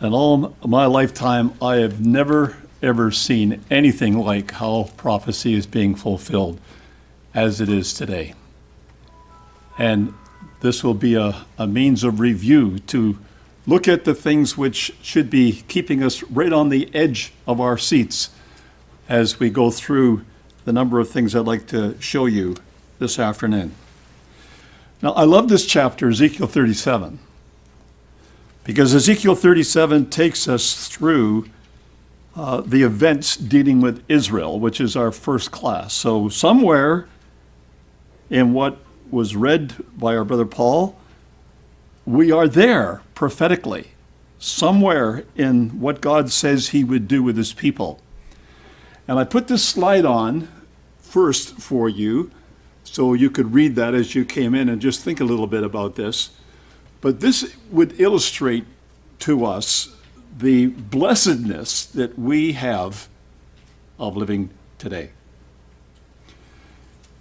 In all my lifetime, I have never, ever seen anything like how prophecy is being fulfilled as it is today. And this will be a means of review to look at the things which should be keeping us right on the edge of our seats as we go through the number of things I'd like to show you this afternoon. Now, I love this chapter, Ezekiel 37. Because Ezekiel 37 takes us through the events dealing with Israel, which is our first class. So somewhere in what was read by our brother Paul, we are there prophetically, somewhere in what God says he would do with his people. And I put this slide on first for you so you could read that as you came in and just think a little bit about this. But this would illustrate to us the blessedness that we have of living today.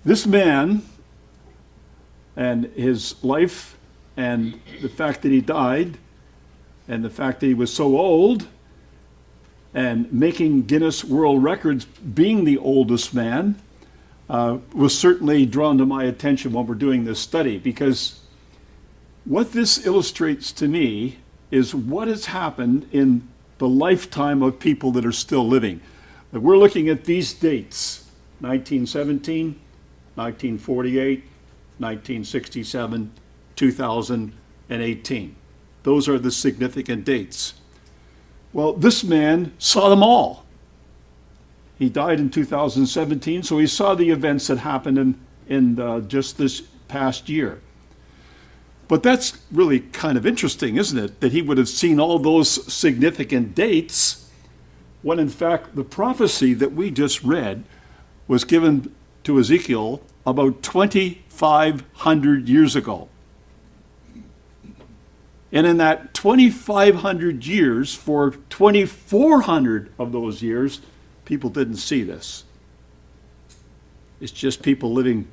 This man and his life and the fact that he died and the fact that he was so old and making Guinness World Records being the oldest man was certainly drawn to my attention when we're doing this study, because what this illustrates to me is what has happened in the lifetime of people that are still living. We're looking at these dates: 1917, 1948, 1967, 2018. Those are the significant dates. Well, this man saw them all. He died in 2017, so he saw the events that happened in just this past year. But that's really kind of interesting, isn't it? That he would have seen all those significant dates when in fact the prophecy that we just read was given to Ezekiel about 2,500 years ago. And in that 2,500 years, for 2,400 of those years, people didn't see this. It's just people living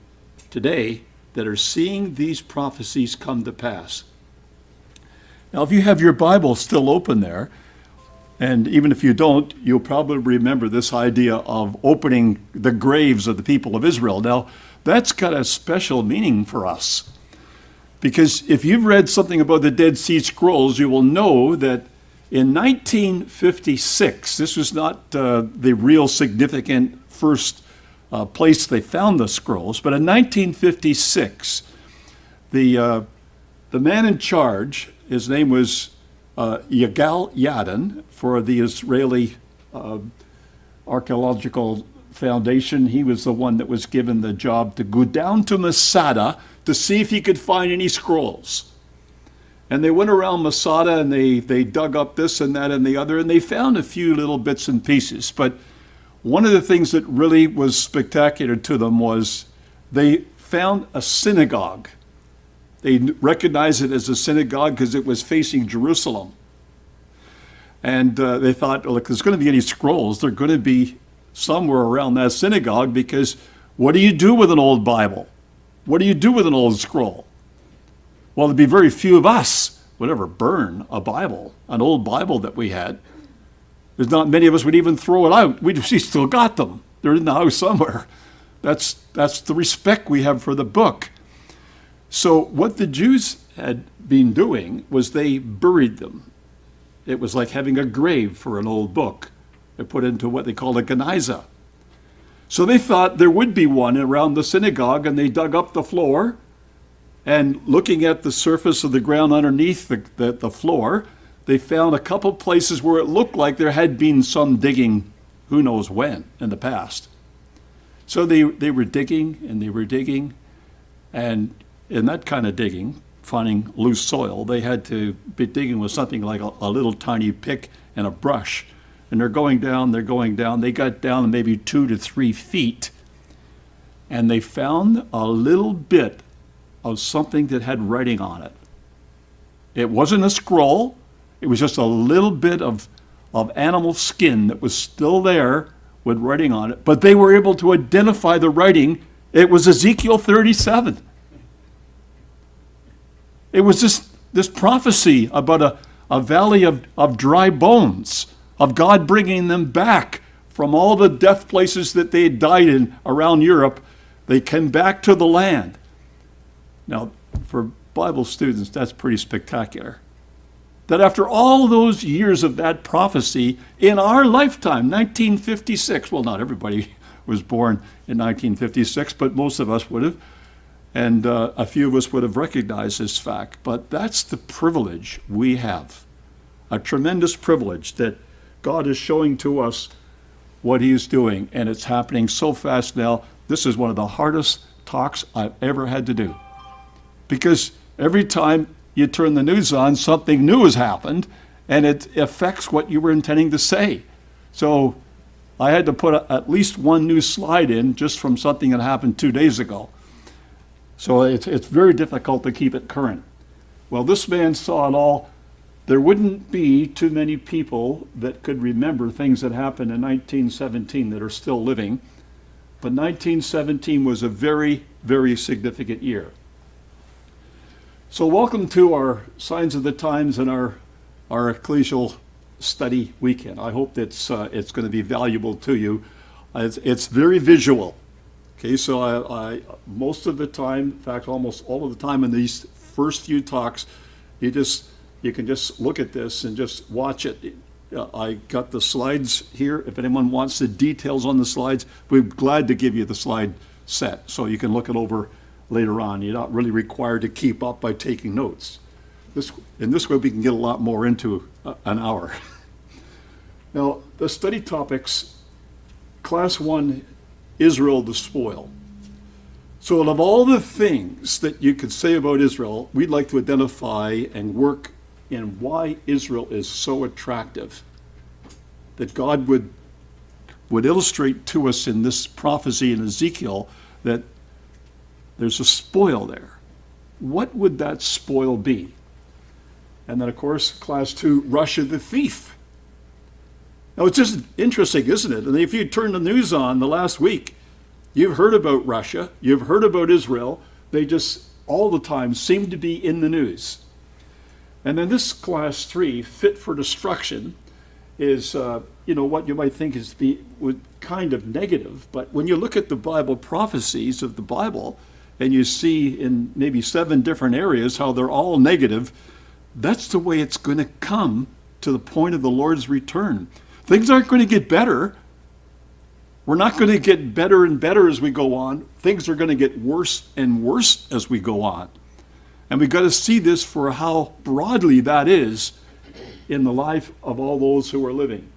today that are seeing these prophecies come to pass. Now, if you have your Bible still open there, and even if you don't, you'll probably remember this idea of opening the graves of the people of Israel. Now, that's got a special meaning for us, because if you've read something about the Dead Sea Scrolls, you will know that in 1956, this was not the real significant first place they found the scrolls, but in 1956, the man in charge, his name was Yigal Yadin for the Israeli Archaeological Foundation. He was the one that was given the job to go down to Masada to see if he could find any scrolls. And they went around Masada and they dug up this and that and the other, and they found a few little bits and pieces. But one of the things that really was spectacular to them was they found a synagogue. They recognized it as a synagogue because it was facing Jerusalem. And they thought, well, if there's going to be any scrolls, they're going to be somewhere around that synagogue, because what do you do with an old Bible? What do you do with an old scroll? Well, there'd be very few of us would ever burn a Bible, an old Bible that we had. There's not many of us would even throw it out. We still got them. They're in the house somewhere. That's the respect we have for the book. So what the Jews had been doing was they buried them. It was like having a grave for an old book. They put into what they called a geniza. So they thought there would be one around the synagogue, and they dug up the floor, and looking at the surface of the ground underneath the floor, they found a couple places where it looked like there had been some digging, who knows when, in the past. So they were digging, and they were digging, and in that kind of digging, finding loose soil, they had to be digging with something like a little tiny pick and a brush. And they're going down. They got down maybe 2 to 3 feet, and they found a little bit of something that had writing on it. It wasn't a scroll. It was just a little bit of animal skin that was still there with writing on it. But they were able to identify the writing. It was Ezekiel 37. It was this prophecy about a valley of dry bones, of God bringing them back from all the death places that they had died in around Europe. They came back to the land. Now, for Bible students, that's pretty spectacular. That after all those years of that prophecy, in our lifetime, 1956, well, not everybody was born in 1956, but most of us would have, and a few of us would have recognized this fact. But that's the privilege we have, a tremendous privilege that God is showing to us what he is doing, and it's happening so fast now. This is one of the hardest talks I've ever had to do, because every time you turn the news on, something new has happened, and it affects what you were intending to say. So I had to put at least one new slide in just from something that happened 2 days ago. So it's very difficult to keep it current. Well, this man saw it all. There wouldn't be too many people that could remember things that happened in 1917 that are still living. But 1917 was a very, very significant year. So welcome to our Signs of the Times and our ecclesial study weekend. I hope it's going to be valuable to you. It's very visual. Okay, so I most of the time, in fact, almost all of the time in these first few talks, you can just look at this and just watch it. I got the slides here. If anyone wants the details on the slides, we're glad to give you the slide set so you can look it over later on. You're not really required to keep up by taking notes. In this way, we can get a lot more into an hour. Now, the study topics, Class 1, Israel the spoil. So of all the things that you could say about Israel, we'd like to identify and work in why Israel is so attractive, that God would illustrate to us in this prophecy in Ezekiel that there's a spoil there. What would that spoil be? And then, of course, Class 2, Russia the thief. Now, it's just interesting, isn't it? And if you turn the news on the last week, you've heard about Russia, you've heard about Israel. They just all the time seem to be in the news. And then this Class 3, fit for destruction, is what you might think is kind of negative. But when you look at the Bible prophecies of the Bible, and you see in maybe 7 different areas how they're all negative, that's the way it's going to come to the point of the Lord's return. Things aren't going to get better. We're not going to get better and better as we go on. Things are going to get worse and worse as we go on. And we've got to see this for how broadly that is in the life of all those who are living.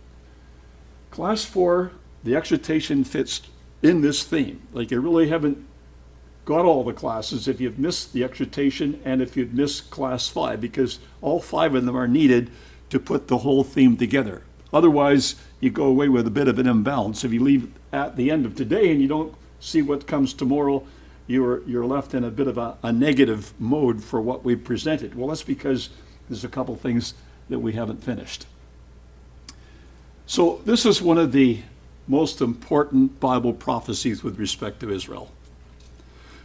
Class 4, the exhortation fits in this theme. Like, you really haven't got all the classes if you've missed the exhortation and if you've missed Class 5, because all 5 of them are needed to put the whole theme together. Otherwise, you go away with a bit of an imbalance. If you leave at the end of today and you don't see what comes tomorrow, you're left in a bit of a negative mode for what we've presented. Well, that's because there's a couple things that we haven't finished. So this is one of the most important Bible prophecies with respect to Israel.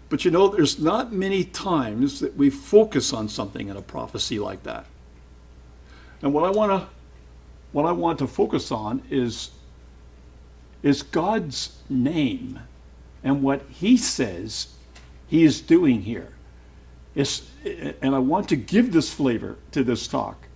But there's not many times that we focus on something in a prophecy like that. And what I want to focus on is God's name and what he says he is doing here. And I want to give this flavor to this talk,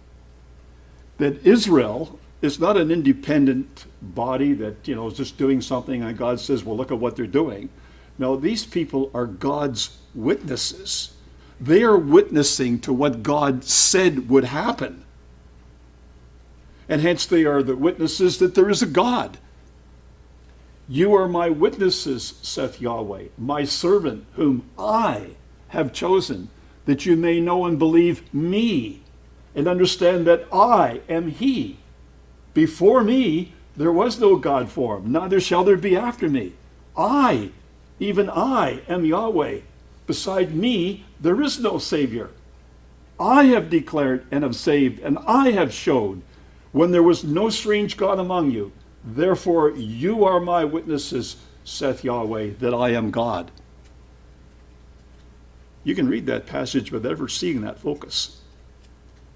that Israel is not an independent body that is just doing something and God says, well, look at what they're doing. No, these people are God's witnesses. They are witnessing to what God said would happen. And hence they are the witnesses that there is a God. You are my witnesses, saith Yahweh, my servant whom I have chosen, that you may know and believe me and understand that I am he. Before me there was no God formed, neither shall there be after me. Even I am Yahweh. Beside me there is no Savior. I have declared and have saved, and I have showed when there was no strange God among you. Therefore you are my witnesses, saith Yahweh, that I am God. You can read that passage without ever seeing that focus.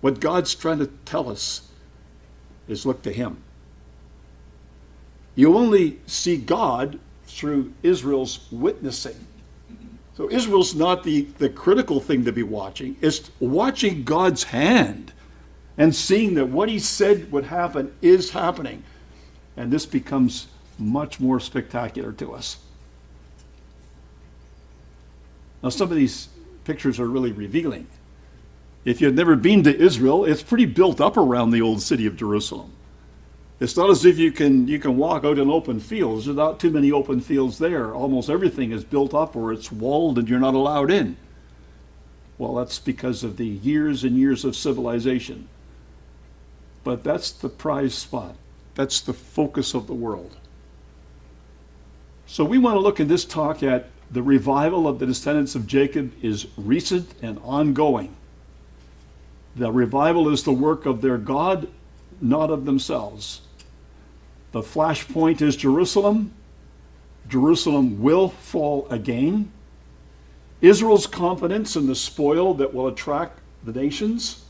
What God's trying to tell us is look to him. You only see God through Israel's witnessing. So Israel's not the critical thing to be watching. It's watching God's hand and seeing that what he said would happen is happening. And this becomes much more spectacular to us. Now, some of these pictures are really revealing. If you've never been to Israel, it's pretty built up around the old city of Jerusalem. It's not as if you can walk out in open fields. There's not too many open fields there. Almost everything is built up or it's walled and you're not allowed in. Well, that's because of the years and years of civilization. But that's the prize spot. That's the focus of the world. So we want to look in this talk at the revival of the descendants of Jacob is recent and ongoing. The revival is the work of their God, not of themselves. The flashpoint is Jerusalem. Jerusalem will fall again. Israel's confidence in the spoil that will attract the nations.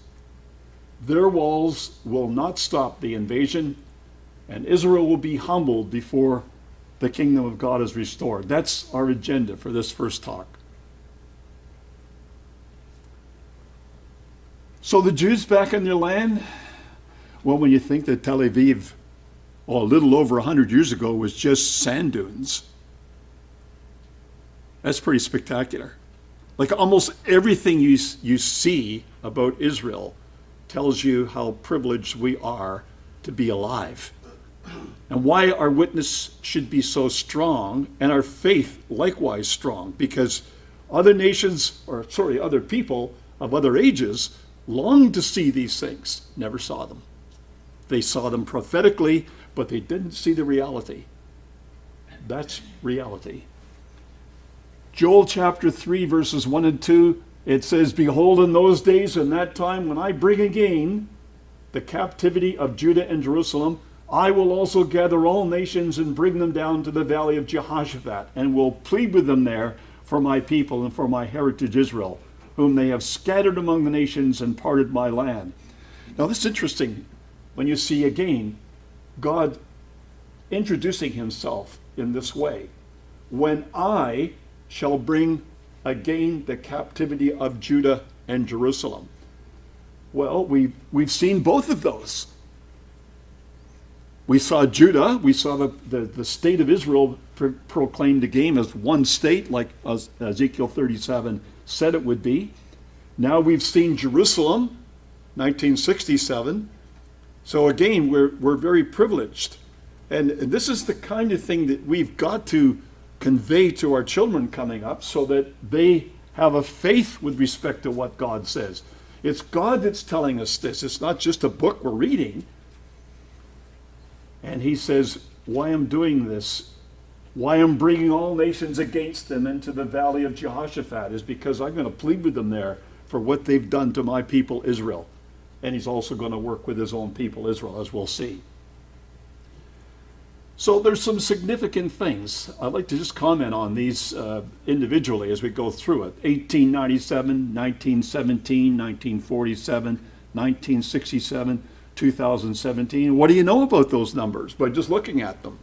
Their walls will not stop the invasion, and Israel will be humbled before the kingdom of God is restored. That's our agenda for this first talk. So the Jews back in their land, well, when you think that Tel Aviv, a little over 100 years ago, was just sand dunes, that's pretty spectacular. Like almost everything you see about Israel tells you how privileged we are to be alive. And why our witness should be so strong and our faith likewise strong, because other nations, other people of other ages longed to see these things, never saw them. They saw them prophetically, but they didn't see the reality. That's reality. Joel chapter 3, verses 1 and 2, it says, "Behold, in those days, in that time, when I bring again the captivity of Judah and Jerusalem, I will also gather all nations and bring them down to the valley of Jehoshaphat, and will plead with them there for my people and for my heritage Israel, whom they have scattered among the nations and parted my land." Now this is interesting when you see again God introducing himself in this way. When I shall bring again the captivity of Judah and Jerusalem. Well, we've seen both of those. We saw Judah, we saw the state of Israel proclaimed again as one state, like Ezekiel 37 said it would be. Now we've seen Jerusalem, 1967. So again, we're very privileged. And this is the kind of thing that we've got to convey to our children coming up so that they have a faith with respect to what God says. It's God that's telling us this. It's not just a book we're reading. And he says, why I'm doing this, why I'm bringing all nations against them into the valley of Jehoshaphat is because I'm going to plead with them there for what they've done to my people Israel. And he's also going to work with his own people Israel, as we'll see. So there's some significant things. I'd like to just comment on these individually as we go through it. 1897, 1917, 1947, 1967, 2017. What do you know about those numbers by just looking at them?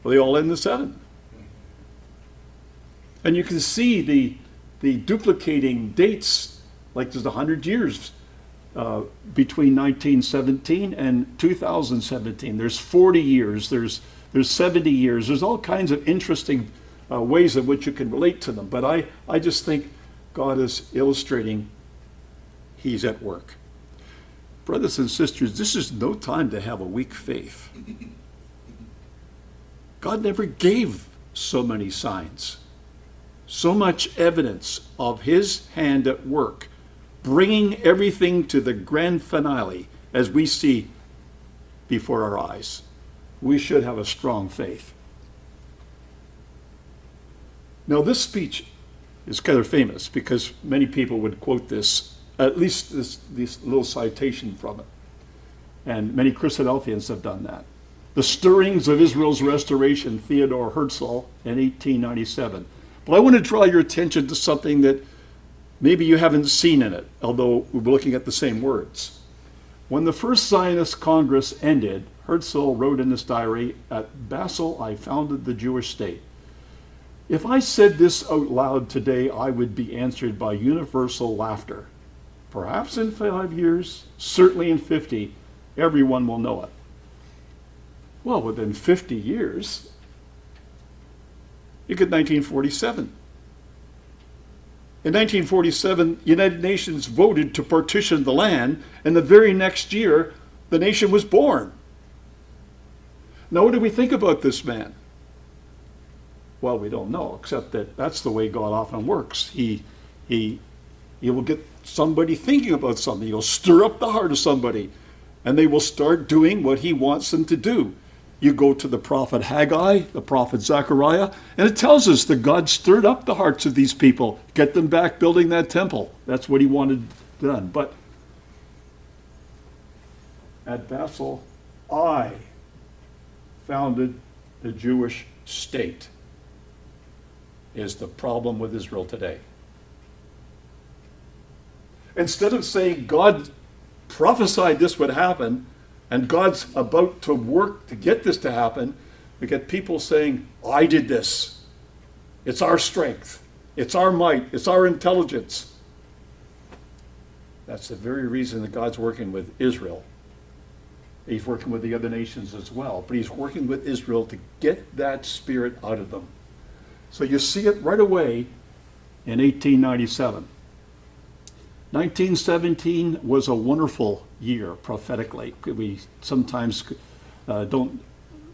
Well, they all end in 7. And you can see the duplicating dates, like there's 100 years between 1917 and 2017. There's 40 years, there's 70 years. There's all kinds of interesting ways in which you can relate to them. But I just think God is illustrating he's at work. Brothers and sisters, this is no time to have a weak faith. God never gave so many signs, so much evidence of his hand at work, bringing everything to the grand finale as we see before our eyes. We should have a strong faith. Now, this speech is kind of famous because many people would quote this, at least this little citation from it. And many Christadelphians have done that. The Stirrings of Israel's Restoration, Theodore Herzl, in 1897. But I want to draw your attention to something that maybe you haven't seen in it, although we're looking at the same words. When the first Zionist Congress ended, Herzl wrote in his diary, "At Basel, I founded the Jewish state. If I said this out loud today, I would be answered by universal laughter. Perhaps in 5 years, certainly in 50, everyone will know it." Well, within 50 years, you get 1947. In 1947, the United Nations voted to partition the land, and the very next year, the nation was born. Now, what do we think about this man? Well, we don't know, except that that's the way God often works. He will get somebody thinking about something. He'll stir up the heart of somebody, and they will start doing what he wants them to do. You go to the prophet Haggai, the prophet Zechariah, and it tells us that God stirred up the hearts of these people, get them back building that temple. That's what he wanted done. But at Basel, I founded the Jewish state, is the problem with Israel today. Instead of saying God prophesied this would happen, and God's about to work to get this to happen, we get people saying, I did this. It's our strength. It's our might. It's our intelligence. That's the very reason that God's working with Israel. He's working with the other nations as well, but he's working with Israel to get that spirit out of them. So you see it right away in 1897. 1917 was a wonderful year prophetically. We sometimes don't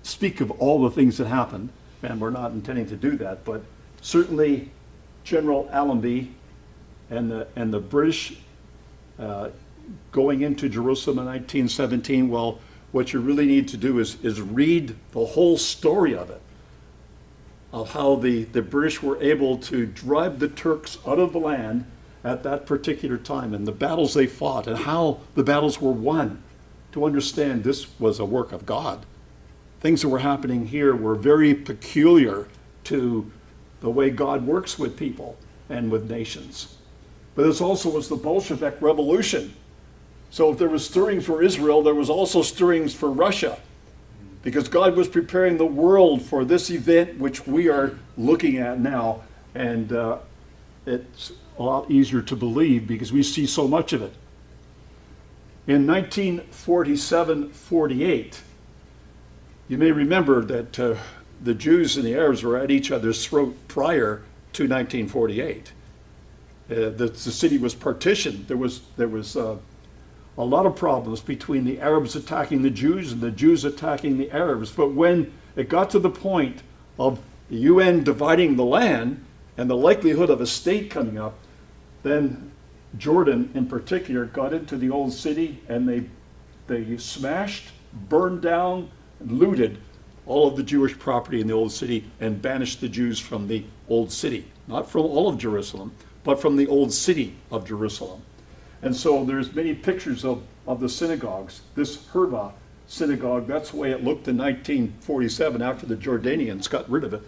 speak of all the things that happened, and we're not intending to do that, but certainly General Allenby and the British going into Jerusalem in 1917, well, what you really need to do is read the whole story of it, of how the British were able to drive the Turks out of the land at that particular time, and the battles they fought, and how the battles were won, to understand this was a work of God. Things that were happening here were very peculiar to the way God works with people and with nations. But this also was the Bolshevik Revolution. So if there was stirrings for Israel, there was also stirrings for Russia, because God was preparing the world for this event which we are looking at now, and it's a lot easier to believe because we see so much of it. In 1947-48, you may remember that the Jews and the Arabs were at each other's throat prior to 1948. The city was partitioned. There was a lot of problems between the Arabs attacking the Jews and the Jews attacking the Arabs. But when it got to the point of the UN dividing the land and the likelihood of a state coming up, then Jordan in particular got into the old city, and they smashed, burned down, and looted all of the Jewish property in the old city and banished the Jews from the old city. Not from all of Jerusalem, but from the old city of Jerusalem. And so there's many pictures of the synagogues. This Herba synagogue, that's the way it looked in 1947 after the Jordanians got rid of it.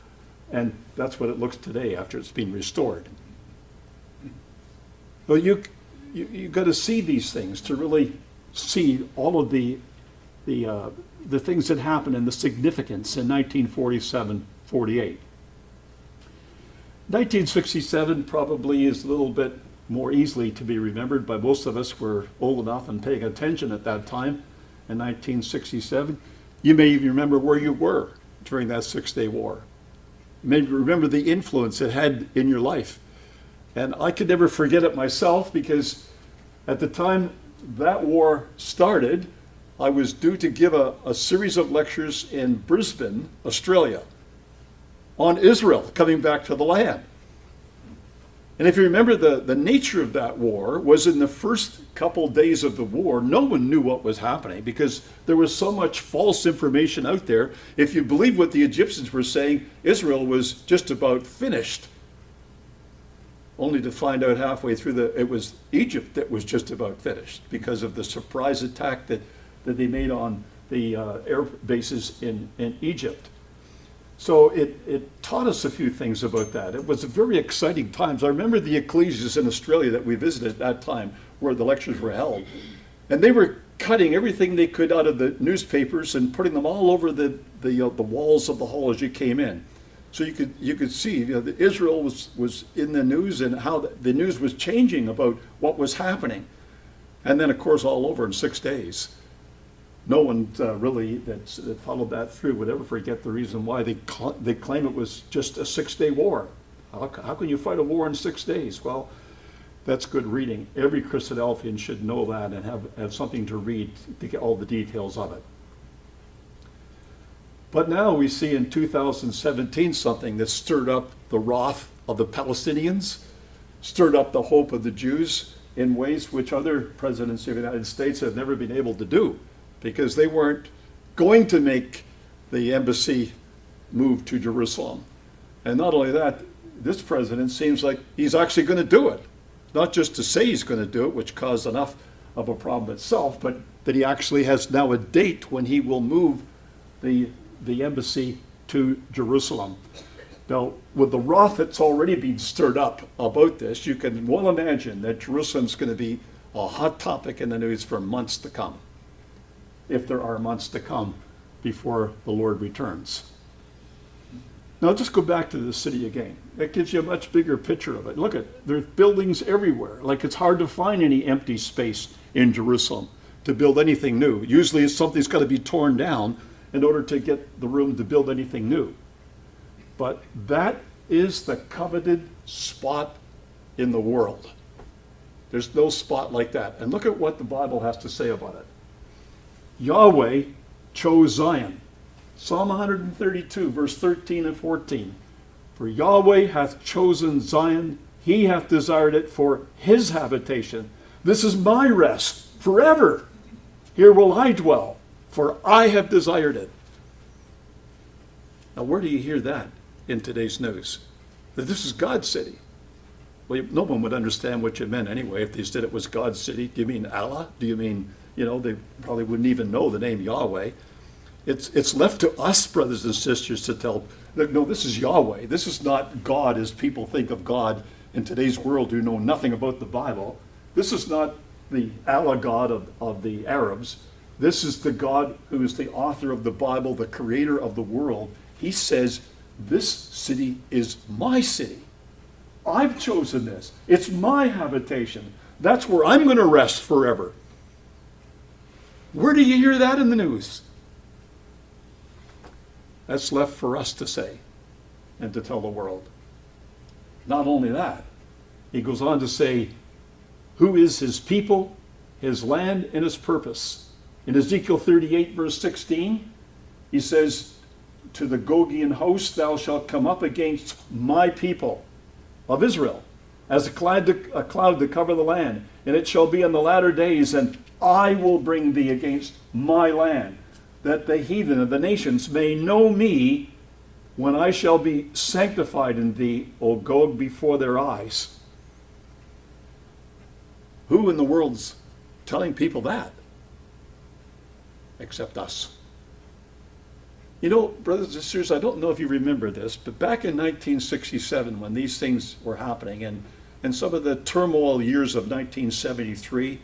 And that's what it looks today after it's been restored. Well, you got to see these things to really see all of the things that happened and the significance in 1947-48. 1967 probably is a little bit more easily to be remembered by most of us. Were old enough and paying attention at that time in 1967. You may even remember where you were during that Six-Day War. You may remember the influence it had in your life. And I could never forget it myself, because at the time that war started, I was due to give a series of lectures in Brisbane, Australia, on Israel coming back to the land. And if you remember, the nature of that war was in the first couple days of the war, no one knew what was happening because there was so much false information out there. If you believe what the Egyptians were saying, Israel was just about finished, only to find out halfway through it was Egypt that was just about finished because of the surprise attack that they made on the air bases in Egypt. So it taught us a few things about that. It was very exciting times. I remember the ecclesias in Australia that we visited at that time where the lectures were held. And they were cutting everything they could out of the newspapers and putting them all over the walls of the hall as you came in. So you could see that Israel was in the news and how the news was changing about what was happening. And then, of course, all over in 6 days. No one really that followed that through would ever forget the reason why they claim it was just a 6-day war. How can you fight a war in 6 days? Well, that's good reading. Every Christadelphian should know that and have something to read to get all the details of it. But now we see in 2017 something that stirred up the wrath of the Palestinians, stirred up the hope of the Jews in ways which other presidents of the United States have never been able to do, because they weren't going to make the embassy move to Jerusalem. And not only that, this president seems like he's actually going to do it. Not just to say he's going to do it, which caused enough of a problem itself, but that he actually has now a date when he will move the embassy to Jerusalem. Now, with the wrath that's already been stirred up about this, you can well imagine that Jerusalem's going to be a hot topic in the news for months to come, if there are months to come before the Lord returns. Now just go back to the city again. That gives you a much bigger picture of it. Look there's buildings everywhere. Like, it's hard to find any empty space in Jerusalem to build anything new. Usually something's got to be torn down in order to get the room to build anything new. But that is the coveted spot in the world. There's no spot like that. And look at what the Bible has to say about it. Yahweh chose Zion. Psalm 132, verse 13 and 14. For Yahweh hath chosen Zion, he hath desired it for his habitation. This is my rest forever. Here will I dwell, for I have desired it. Now, where do you hear that in today's news? That this is God's city. Well, no one would understand what you meant anyway if they said it was God's city. Do you mean Allah? Do you mean, they probably wouldn't even know the name Yahweh. It's left to us, brothers and sisters, to tell, no, this is Yahweh. This is not God as people think of God in today's world who know nothing about the Bible. This is not the Allah God of the Arabs. This is the God who is the author of the Bible, the creator of the world. He says, this city is my city. I've chosen this. It's my habitation. That's where I'm going to rest forever. Where do you hear that in the news? That's left for us to say and to tell the world. Not only that, he goes on to say, who is his people, his land, and his purpose. In Ezekiel 38, verse 16, he says, to the Gogian host, thou shalt come up against my people of Israel, as a cloud to cover the land. And it shall be in the latter days, and I will bring thee against my land, that the heathen of the nations may know me when I shall be sanctified in thee, O Gog, before their eyes. Who in the world's telling people that? Except us. Brothers and sisters, I don't know if you remember this, but back in 1967, when these things were happening, and some of the turmoil years of 1973,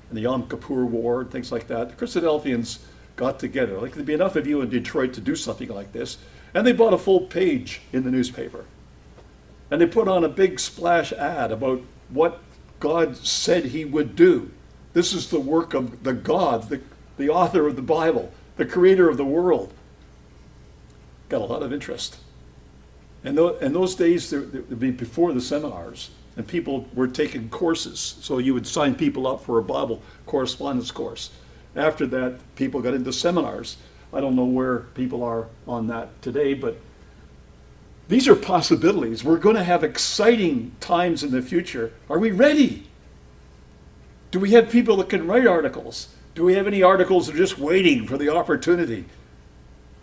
and the Yom Kippur War, and things like that, the Christadelphians got together. Like, there'd be enough of you in Detroit to do something like this. And they bought a full page in the newspaper. And they put on a big splash ad about what God said he would do. This is the work of the God, the author of the Bible, the creator of the world. Got a lot of interest. And in those days, it would be before the seminars, and people were taking courses. So you would sign people up for a Bible correspondence course. After that, people got into seminars. I don't know where people are on that today, but these are possibilities. We're going to have exciting times in the future. Are we ready? Do we have people that can write articles? Do we have any articles that are just waiting for the opportunity?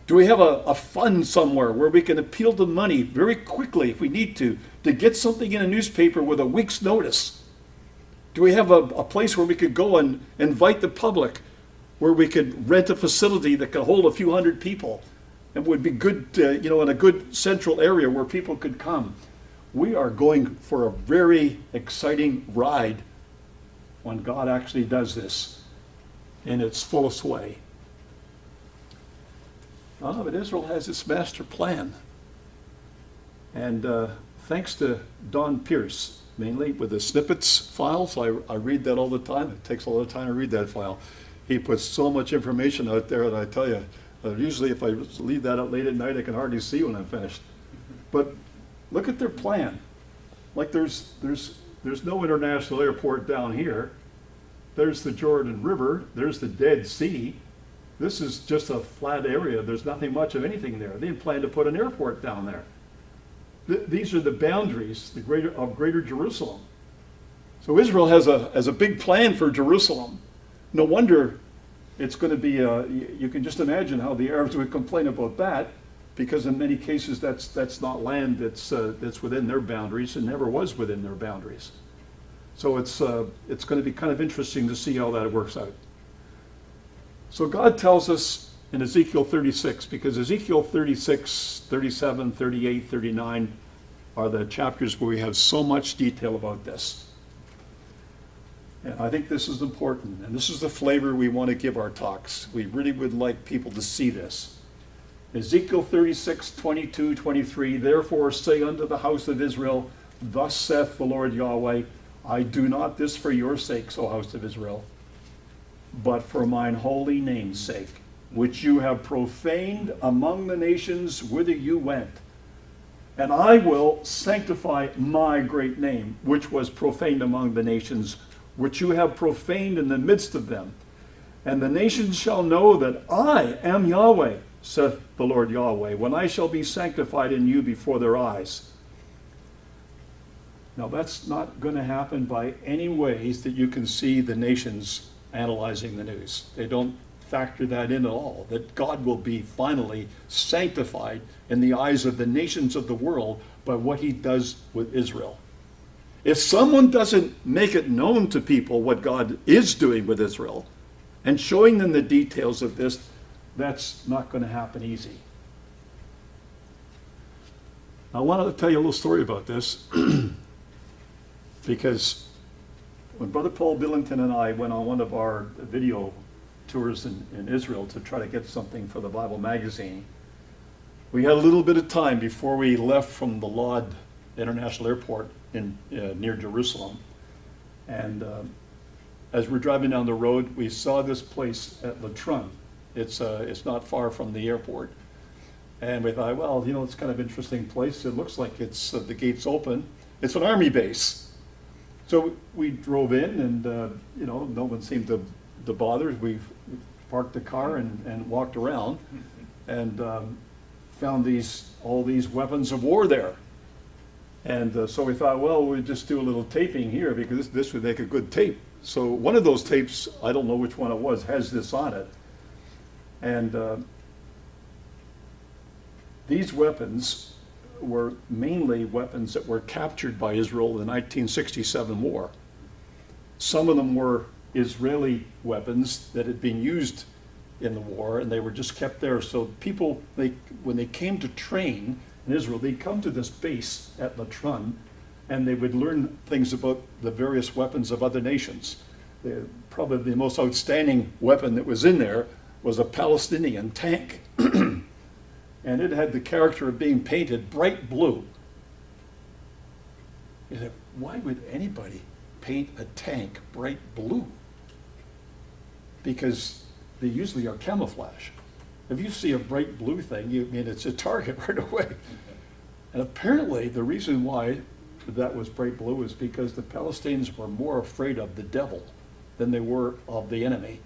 Do we have a fund somewhere where we can appeal to money very quickly if we need to get something in a newspaper with a week's notice? Do we have a place where we could go and invite the public, where we could rent a facility that could hold a few hundred people It would be good, in a good central area where people could come. We are going for a very exciting ride when God actually does this in its fullest way. But Israel has its master plan. And thanks to Don Pierce, mainly with the snippets files, I read that all the time. It takes a lot of time to read that file. He puts so much information out there that I tell you, usually if I leave that out late at night, I can hardly see when I'm finished. But look at their plan. Like there's no international airport down here. There's the Jordan River. There's the Dead Sea. This is just a flat area. There's nothing much of anything there. They plan to put an airport down there. These are the boundaries of Greater Jerusalem. So Israel has a big plan for Jerusalem. No wonder it's going to be, you can just imagine how the Arabs would complain about that, because in many cases that's not land that's within their boundaries and never was within their boundaries. So it's going to be kind of interesting to see how that works out. So God tells us in Ezekiel 36, because Ezekiel 36, 37, 38, 39 are the chapters where we have so much detail about this. And I think this is important, and this is the flavor we want to give our talks. We really would like people to see this. Ezekiel 36, 22, 23, therefore say unto the house of Israel, thus saith the Lord Yahweh, I do not this for your sakes, O house of Israel, but for mine holy name's sake, which you have profaned among the nations whither you went. And I will sanctify my great name, which was profaned among the nations, which you have profaned in the midst of them. And the nations shall know that I am Yahweh, saith the Lord Yahweh, when I shall be sanctified in you before their eyes. Now that's not going to happen by any ways that you can see the nations analyzing the news. They don't factor that in at all, that God will be finally sanctified in the eyes of the nations of the world by what he does with Israel. If someone doesn't make it known to people what God is doing with Israel and showing them the details of this, that's not going to happen easy. I wanted to tell you a little story about this because when Brother Paul Billington and I went on one of our video tours in Israel to try to get something for the Bible magazine, we had a little bit of time before we left from the Lod International Airport near Jerusalem. And as we're driving down the road, we saw this place at Latron. It's not far from the airport. And we thought, well, it's kind of an interesting place. It looks like it's the gate's open. It's an army base. So we drove in and, no one seemed to bother. We parked the car and walked around and found all these weapons of war there. And so we thought, well, we'd just do a little taping here because this would make a good tape. So one of those tapes, I don't know which one it was, has this on it. And these weapons were mainly weapons that were captured by Israel in the 1967 war. Some of them were Israeli weapons that had been used in the war, and they were just kept there. So people, when they came to train in Israel, they'd come to this base at Latron, and they would learn things about the various weapons of other nations. Probably the most outstanding weapon that was in there was a Palestinian tank. And it had the character of being painted bright blue. You said, why would anybody paint a tank bright blue? Because they usually are camouflage. If you see a bright blue thing, it's a target right away. And apparently the reason why that was bright blue is because the Palestinians were more afraid of the devil than they were of the enemy.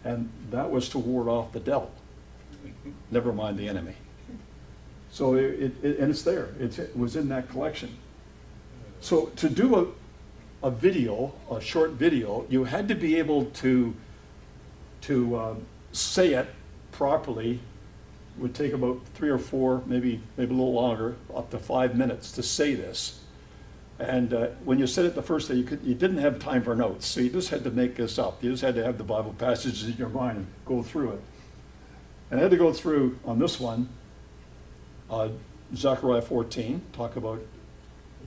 And that was to ward off the devil. Never mind the enemy. So and it's there. It was in that collection. So to do a video, a short video, you had to be able to say it properly. It would take about 3 or 4, maybe a little longer, up to 5 minutes to say this. And when you said it the first day, you didn't have time for notes, so you just had to make this up. You just had to have the Bible passages in your mind and go through it. And I had to go through on this one, Zechariah 14, talk about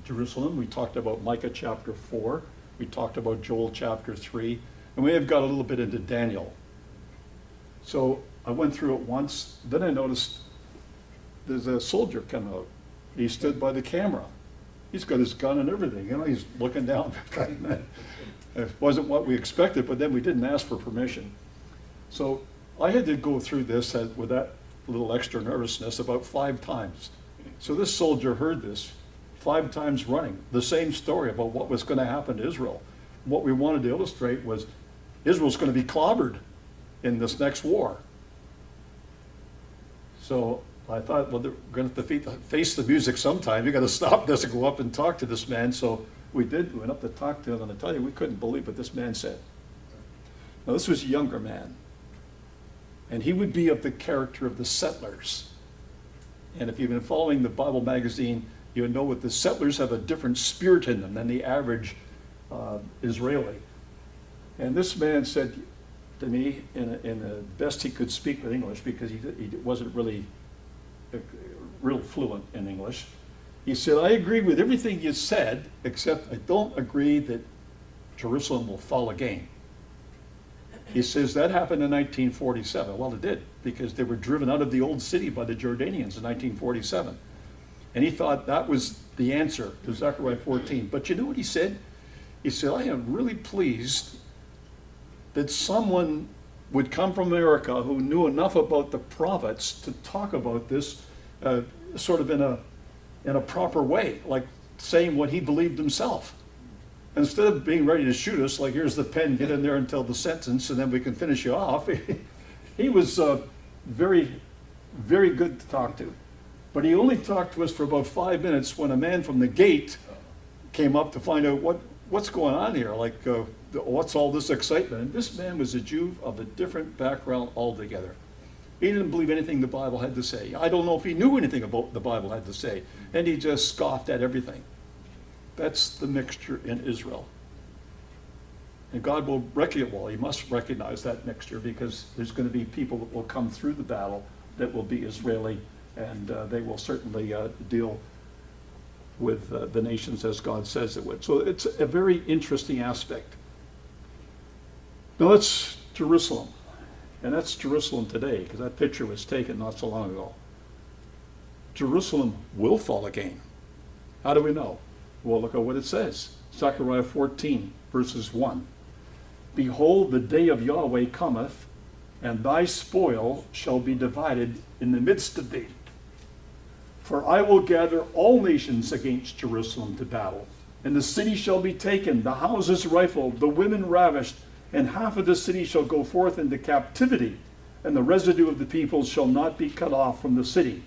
Jerusalem. We talked about Micah chapter 4. We talked about Joel chapter 3. And we have got a little bit into Daniel. So I went through it once. Then I noticed there's a soldier come out. He stood by the camera. He's got his gun and everything. You know, he's looking down. It wasn't what we expected, but then we didn't ask for permission. So I had to go through this with that little extra nervousness about 5 times. So this soldier heard this 5 times running, the same story about what was going to happen to Israel. What we wanted to illustrate was Israel's going to be clobbered in this next war. So I thought, well, they're going to have to face the music sometime. You got to stop this and go up and talk to this man. So we did. We went up to talk to him, and I tell you, we couldn't believe what this man said. Now, this was a younger man, and he would be of the character of the settlers. And if you've been following the Bible magazine, you would know that the settlers have a different spirit in them than the average Israeli. And this man said to me, in the best he could speak with English, because he wasn't really real fluent in English, he said, I agree with everything you said, except I don't agree that Jerusalem will fall again. He says that happened in 1947. Well, it did, because they were driven out of the old city by the Jordanians in 1947. And he thought that was the answer to Zechariah 14. But you know what he said? He said, I am really pleased that someone would come from America who knew enough about the prophets to talk about this sort of in a proper way, like saying what he believed himself. Instead of being ready to shoot us, like here's the pen, get in there and tell the sentence and then we can finish you off. He was very, very good to talk to. But he only talked to us for about 5 minutes when a man from the gate came up to find out what's going on here, like what's all this excitement. And this man was a Jew of a different background altogether. He didn't believe anything the Bible had to say. I don't know if he knew anything about the Bible had to say. And he just scoffed at everything. That's the mixture in Israel. And God will he must recognize that mixture, because there's going to be people that will come through the battle that will be Israeli, and they will certainly deal with the nations as God says it would. So it's a very interesting aspect. Now that's Jerusalem. And that's Jerusalem today, because that picture was taken not so long ago. Jerusalem will fall again. How do we know? Well, look at what it says. Zechariah 14, verses 1. Behold, the day of Yahweh cometh, and thy spoil shall be divided in the midst of thee. For I will gather all nations against Jerusalem to battle, and the city shall be taken, the houses rifled, the women ravished, and half of the city shall go forth into captivity, and the residue of the people shall not be cut off from the city.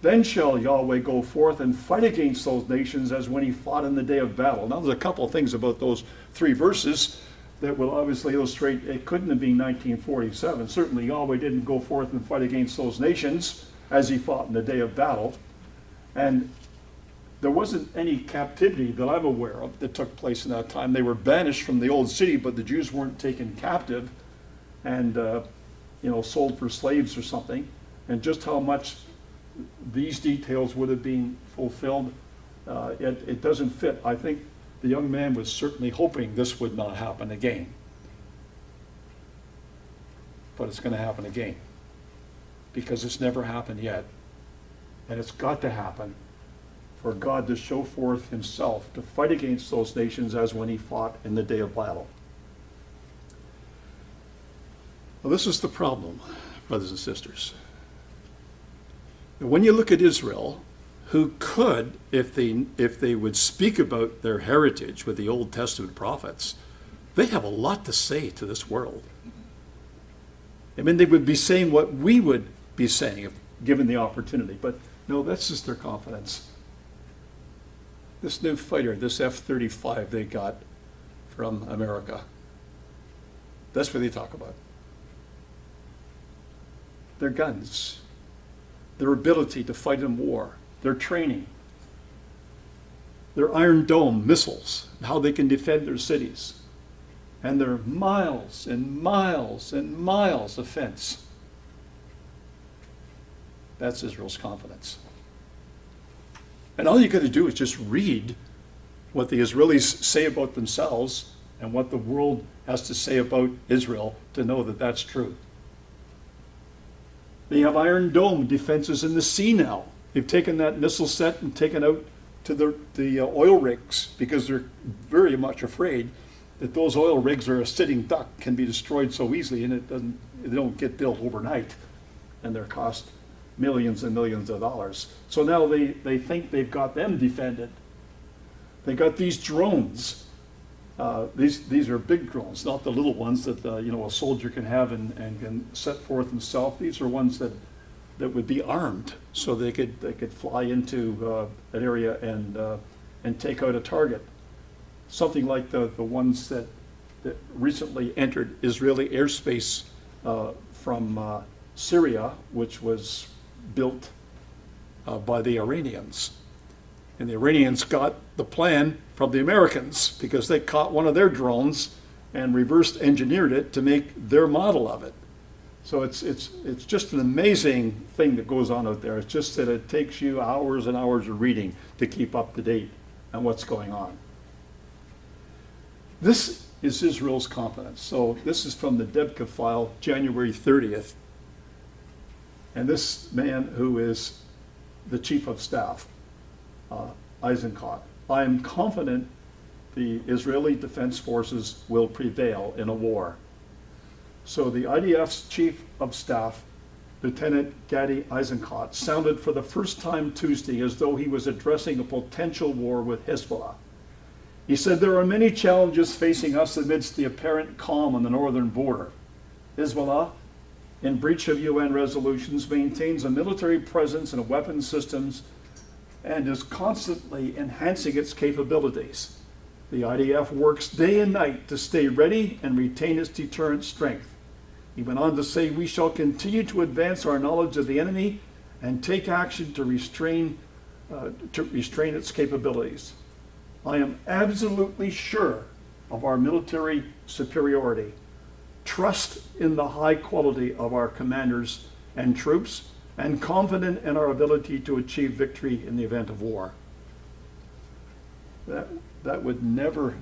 Then shall Yahweh go forth and fight against those nations as when he fought in the day of battle. Now there's a couple of things about those 3 verses that will obviously illustrate it couldn't have been 1947. Certainly Yahweh didn't go forth and fight against those nations as he fought in the day of battle. And there wasn't any captivity that I'm aware of that took place in that time. They were banished from the old city, but the Jews weren't taken captive and sold for slaves or something. And just how much these details would have been fulfilled, it doesn't fit. I think the young man was certainly hoping this would not happen again. But it's going to happen again, because it's never happened yet. And it's got to happen for God to show forth himself, to fight against those nations as when he fought in the day of battle. Well, this is the problem, brothers and sisters. When you look at Israel, who could, if they would speak about their heritage with the Old Testament prophets, they have a lot to say to this world. I mean, they would be saying what we would be saying if given the opportunity. But no, that's just their confidence. This new fighter, this F-35 they got from America, that's what they talk about. Their guns, their ability to fight in war, their training, their Iron Dome missiles, how they can defend their cities, and their miles and miles and miles of fence. That's Israel's confidence. And all you got to do is just read what the Israelis say about themselves and what the world has to say about Israel to know that that's true. They have Iron Dome defenses in the sea now. They've taken that missile set and taken out to the oil rigs because they're very much afraid that those oil rigs are a sitting duck, can be destroyed so easily, and they don't get built overnight, and they're cost millions and millions of dollars. So now they think they've got them defended. They got these drones. These are big drones, not the little ones that a soldier can have and can set forth himself. These are ones that would be armed, so they could fly into an area and take out a target. Something like the ones that recently entered Israeli airspace from Syria, which was built by the Iranians. And the Iranians got the plan from the Americans because they caught one of their drones and reverse engineered it to make their model of it. So it's just an amazing thing that goes on out there. It's just that it takes you hours and hours of reading to keep up to date on what's going on. This is Israel's confidence. So this is from the Debka file, January 30th. And this man who is the chief of staff, Eisenkot, I am confident the Israeli Defense Forces will prevail in a war. So the IDF's chief of staff, Lieutenant Gadi Eisenkot, sounded for the first time Tuesday as though he was addressing a potential war with Hezbollah. He said, there are many challenges facing us amidst the apparent calm on the northern border. Hezbollah, in breach of UN resolutions, maintains a military presence and weapons systems and is constantly enhancing its capabilities. The IDF works day and night to stay ready and retain its deterrent strength. He went on to say, we shall continue to advance our knowledge of the enemy and take action to restrain its capabilities. I am absolutely sure of our military superiority. Trust in the high quality of our commanders and troops, and confident in our ability to achieve victory in the event of war. That would never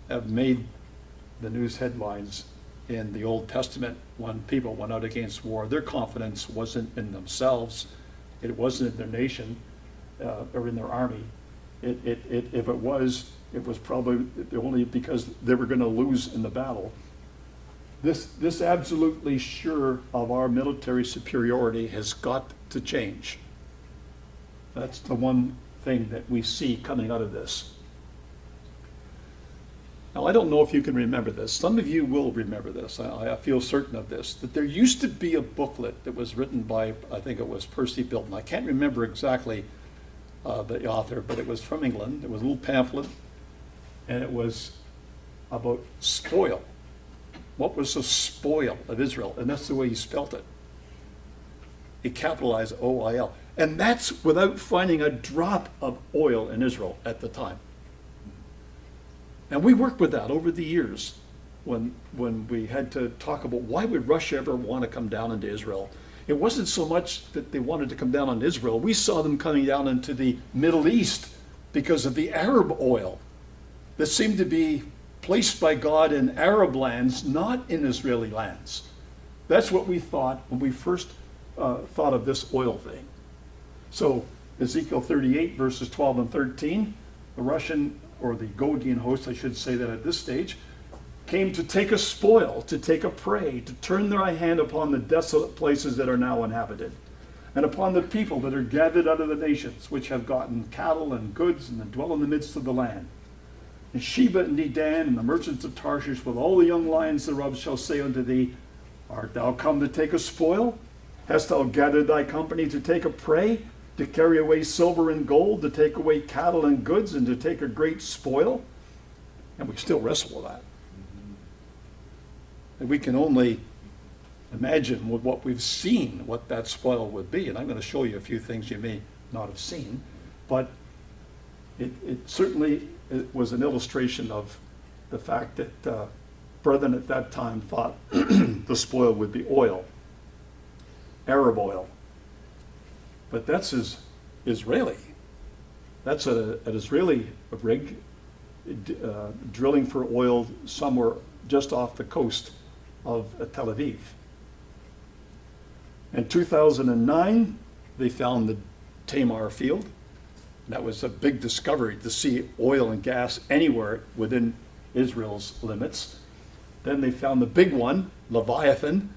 have made the news headlines in the Old Testament when people went out against war. Their confidence wasn't in themselves. It wasn't in their nation or in their army. If it was probably only because they were going to lose in the battle. This absolutely sure of our military superiority has got to change. That's the one thing that we see coming out of this. Now, I don't know if you can remember this. Some of you will remember this. I feel certain of this, that there used to be a booklet that was written by, I think it was Percy Bilton. I can't remember exactly the author, but it was from England. It was a little pamphlet, and it was about spoil. What was the spoil of Israel? And that's the way he spelt it. He capitalized O-I-L. And that's without finding a drop of oil in Israel at the time. And we worked with that over the years when we had to talk about why would Russia ever want to come down into Israel. It wasn't so much that they wanted to come down on Israel. We saw them coming down into the Middle East because of the Arab oil that seemed to be placed by God in Arab lands, not in Israeli lands. That's what we thought when we first thought of this oil thing. So Ezekiel 38, verses 12 and 13, the Russian, or the Godian host, I should say that at this stage, came to take a spoil, to take a prey, to turn their hand upon the desolate places that are now inhabited, and upon the people that are gathered out of the nations, which have gotten cattle and goods, and dwell in the midst of the land. And Sheba and Dedan and the merchants of Tarshish with all the young lions thereof shall say unto thee, art thou come to take a spoil? Hast thou gathered thy company to take a prey, to carry away silver and gold, to take away cattle and goods, and to take a great spoil? And we still wrestle with that. And we can only imagine with what we've seen what that spoil would be. And I'm going to show you a few things you may not have seen, but it certainly was an illustration of the fact that brethren at that time thought the spoil would be oil, Arab oil. But that's Israeli. That's an Israeli rig drilling for oil somewhere just off the coast of Tel Aviv. In 2009, they found the Tamar field. That was a big discovery to see oil and gas anywhere within Israel's limits. Then they found the big one, Leviathan,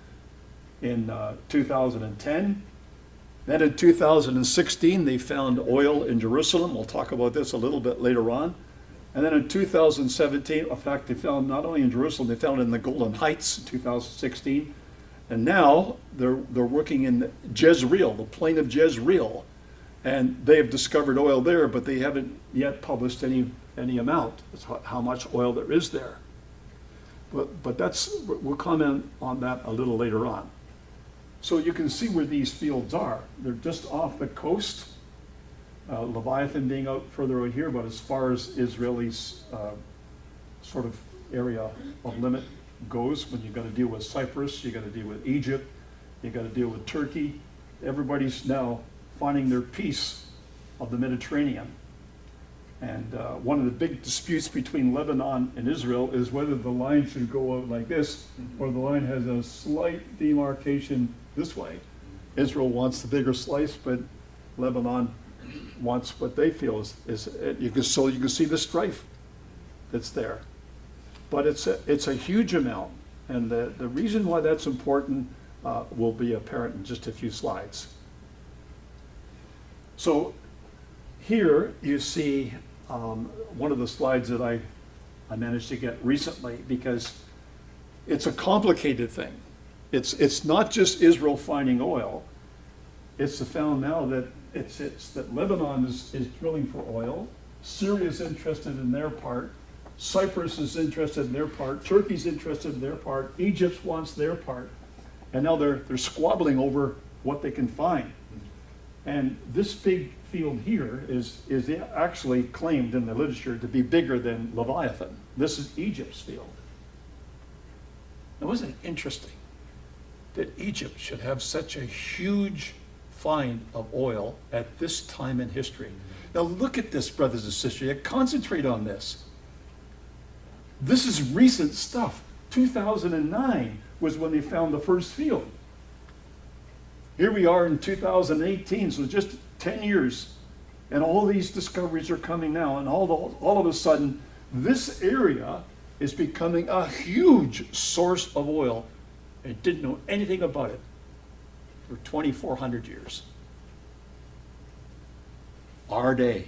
in 2010. Then in 2016, they found oil in Jerusalem. We'll talk about this a little bit later on. And then in 2017, in fact, they found not only in Jerusalem, they found it in the Golan Heights in 2016. And now they're working in Jezreel, the plain of Jezreel. And they have discovered oil there, but they haven't yet published any amount, how much oil there is there. But we'll comment on that a little later on. So you can see where these fields are. They're just off the coast, Leviathan being out further out here, but as far as Israelis sort of area of limit goes, when you've got to deal with Cyprus, you've got to deal with Egypt, you've got to deal with Turkey. Everybody's now finding their piece of the Mediterranean. And one of the big disputes between Lebanon and Israel is whether the line should go out like this, or the line has a slight demarcation this way. Israel wants the bigger slice, but Lebanon wants what they feel is you can see the strife that's there. But it's a huge amount, and the reason why that's important will be apparent in just a few slides. So here you see one of the slides that I managed to get recently, because it's a complicated thing. It's not just Israel finding oil. It's found now that that Lebanon is drilling for oil. Syria's interested in their part. Cyprus is interested in their part. Turkey's interested in their part. Egypt wants their part. And now they're squabbling over what they can find. And this big field here is actually claimed in the literature to be bigger than Leviathan. This is Egypt's field. Now, wasn't it interesting that Egypt should have such a huge find of oil at this time in history? Now look at this, brothers and sisters. Concentrate on this. This is recent stuff. 2009 was when they found the first field. Here we are in 2018, so just 10 years, and all these discoveries are coming now, and all of a sudden, this area is becoming a huge source of oil. They didn't know anything about it for 2,400 years. Our day,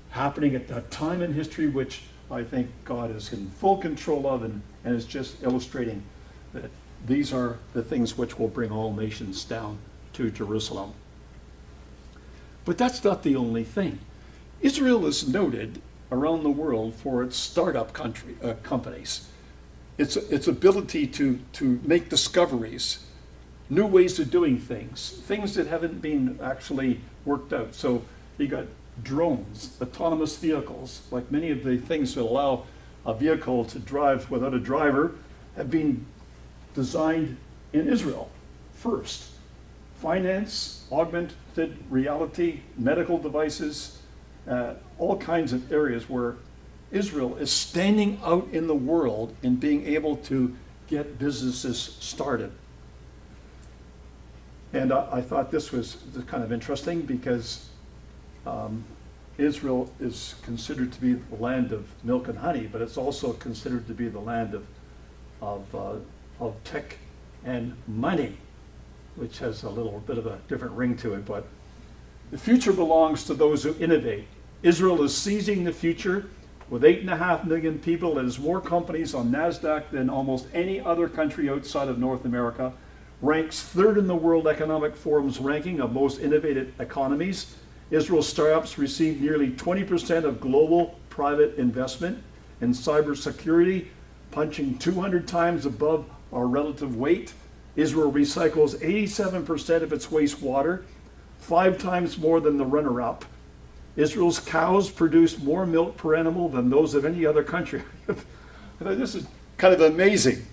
happening at that time in history, which I think God is in full control of, and is just illustrating that these are the things which will bring all nations down to Jerusalem. But that's not the only thing. Israel is noted around the world for its startup companies, its ability to make discoveries, new ways of doing things that haven't been actually worked out. So you got drones, autonomous vehicles, like many of the things that allow a vehicle to drive without a driver have been designed in Israel first. Finance, augmented reality, medical devices, all kinds of areas where Israel is standing out in the world in being able to get businesses started. And I thought this was kind of interesting because Israel is considered to be the land of milk and honey, but it's also considered to be the land of tech and money, which has a little bit of a different ring to it. But the future belongs to those who innovate. Israel is seizing the future. With 8.5 million people, it has more companies on NASDAQ than almost any other country outside of North America, ranks third in the World Economic Forum's ranking of most innovative economies. Israel's startups receive nearly 20% of global private investment in cybersecurity, punching 200 times above our relative weight. Israel recycles 87% of its wastewater, 5 times more than the runner-up. Israel's cows produce more milk per animal than those of any other country. This is kind of amazing.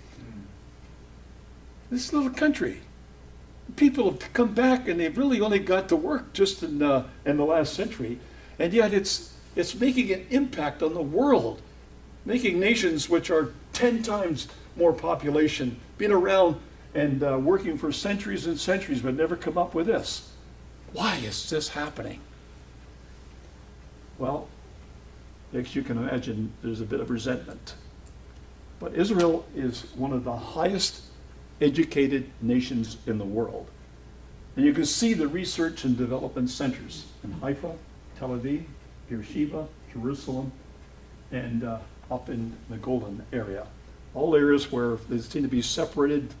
This little country people have come back and they've really only got to work just in the last century. And yet it's making an impact on the world, making nations which are 10 times more population, been around and working for centuries and centuries, but never come up with this. Why is this happening? Well, as you can imagine, there's a bit of resentment. But Israel is one of the highest educated nations in the world. And you can see the research and development centers in Haifa, Tel Aviv, Beersheba, Jerusalem, and up in the Golden area. All areas where they seem to be separated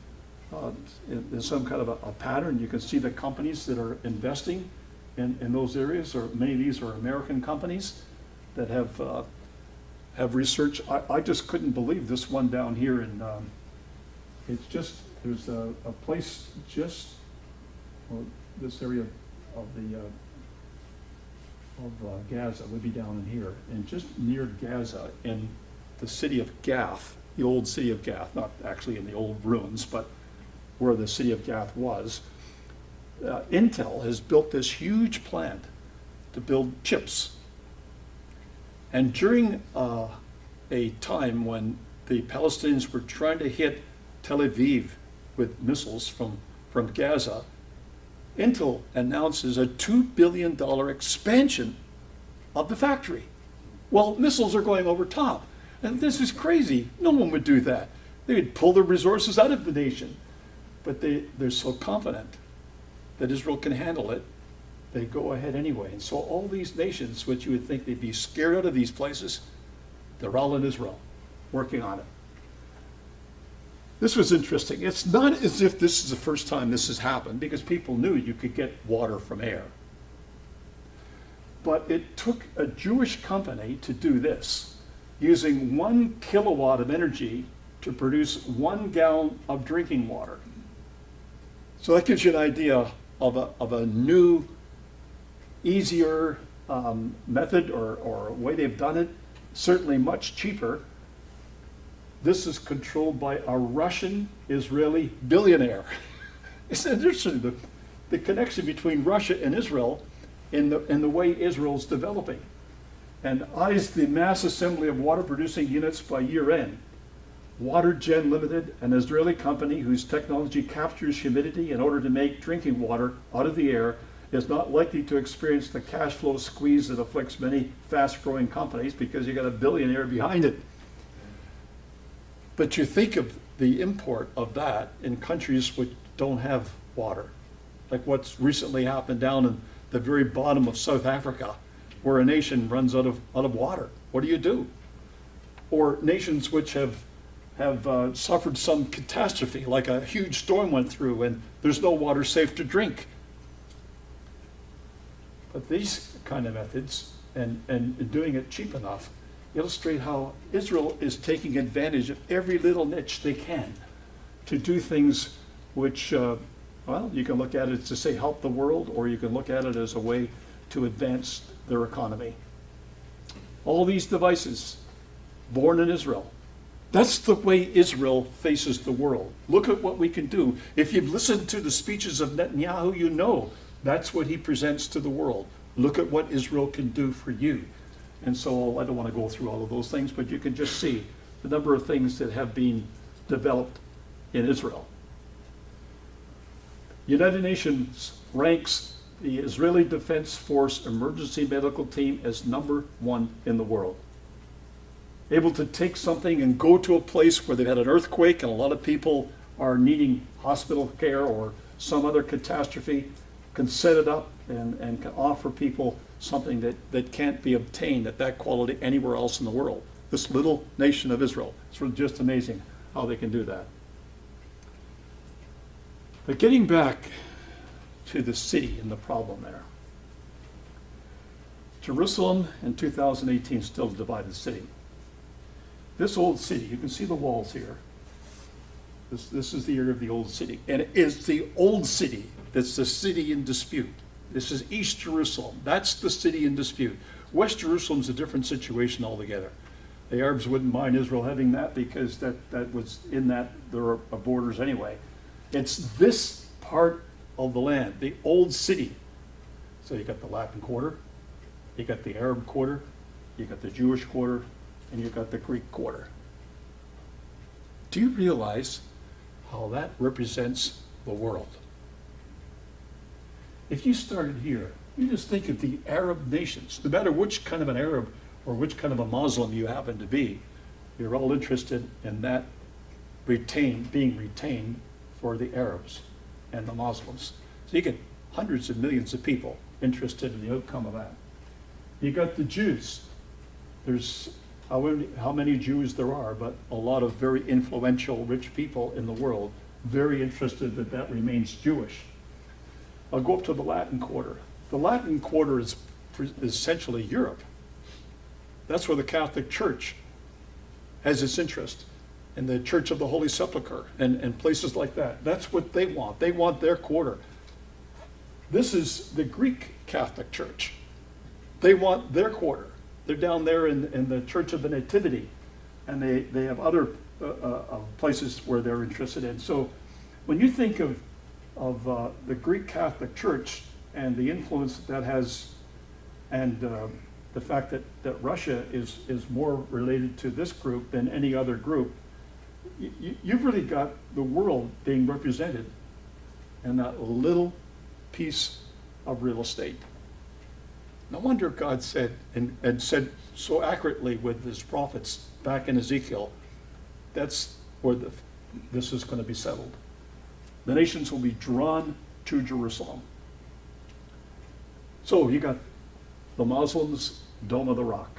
in some kind of a pattern. You can see the companies that are investing in those areas, or many of these are American companies that have research. I just couldn't believe this one down here, and it's just, there's a place just, well, this area of the Gaza would be down in here, and just near Gaza in the city of Gath, the old city of Gath, not actually in the old ruins, but where the city of Gath was, Intel has built this huge plant to build chips. And during a time when the Palestinians were trying to hit Tel Aviv with missiles from Gaza, Intel announces a $2 billion expansion of the factory. Well, missiles are going over top. And this is crazy. No one would do that. They would pull the resources out of the nation. But they're so confident that Israel can handle it, they go ahead anyway. And so all these nations, which you would think they'd be scared out of these places, they're all in Israel, working on it. This was interesting. It's not as if this is the first time this has happened, because people knew you could get water from air. But it took a Jewish company to do this, using 1 kilowatt of energy to produce 1 gallon of drinking water. So that gives you an idea of a new, easier method or way they've done it, certainly much cheaper. This is controlled by a Russian-Israeli billionaire. It's interesting, the connection between Russia and Israel in the way Israel's developing. And eyes the mass assembly of water-producing units by year end. WaterGen Limited, an Israeli company whose technology captures humidity in order to make drinking water out of the air, is not likely to experience the cash flow squeeze that afflicts many fast-growing companies, because you got a billionaire behind it. But you think of the import of that in countries which don't have water, like what's recently happened down in the very bottom of South Africa, where a nation runs out of water. What do you do? Or nations which have suffered some catastrophe, like a huge storm went through and there's no water safe to drink. But these kind of methods and doing it cheap enough illustrate how Israel is taking advantage of every little niche they can to do things which, well, you can look at it to say help the world, or you can look at it as a way to advance their economy. All these devices, born in Israel. That's the way Israel faces the world. Look at what we can do. If you've listened to the speeches of Netanyahu, you know that's what he presents to the world. Look at what Israel can do for you. And so I don't want to go through all of those things, but you can just see the number of things that have been developed in Israel. United Nations ranks the Israeli Defense Force Emergency Medical Team as #1 in the world. Able to take something and go to a place where they've had an earthquake and a lot of people are needing hospital care or some other catastrophe, can set it up and can offer people something that can't be obtained at that quality anywhere else in the world. This little nation of Israel. It's really just amazing how they can do that. But getting back to the city and the problem there. Jerusalem in 2018 still a divided city. This old city, you can see the walls here. This is the area of the old city. And it is the old city that's the city in dispute. This is East Jerusalem. That's the city in dispute. West Jerusalem's a different situation altogether. The Arabs wouldn't mind Israel having that because that was in that there are borders anyway. It's this part of the land, the old city. So you got the Latin quarter, you got the Arab quarter, you got the Jewish quarter, and you got the Greek quarter. Do you realize how that represents the world? If you started here, you just think of the Arab nations, no matter which kind of an Arab or which kind of a Muslim you happen to be, you're all interested in that being retained for the Arabs and the Muslims. So you get hundreds of millions of people interested in the outcome of that. You got the Jews. There's how many Jews there are, but a lot of very influential, rich people in the world, very interested that that remains Jewish. I'll go up to the Latin Quarter. The Latin Quarter is essentially Europe. That's where the Catholic Church has its interest, in the Church of the Holy Sepulchre and places like that. That's what they want. They want their quarter. This is the Greek Catholic Church. They want their quarter. They're down there in the Church of the Nativity, and they have other places where they're interested in. So when you think of the Greek Catholic Church and the influence that has, and the fact that Russia is more related to this group than any other group, you've really got the world being represented in that little piece of real estate. No wonder God said, and said so accurately with his prophets back in Ezekiel, that's where this is going to be settled. The nations will be drawn to Jerusalem. So you got the Muslims, Dome of the Rock.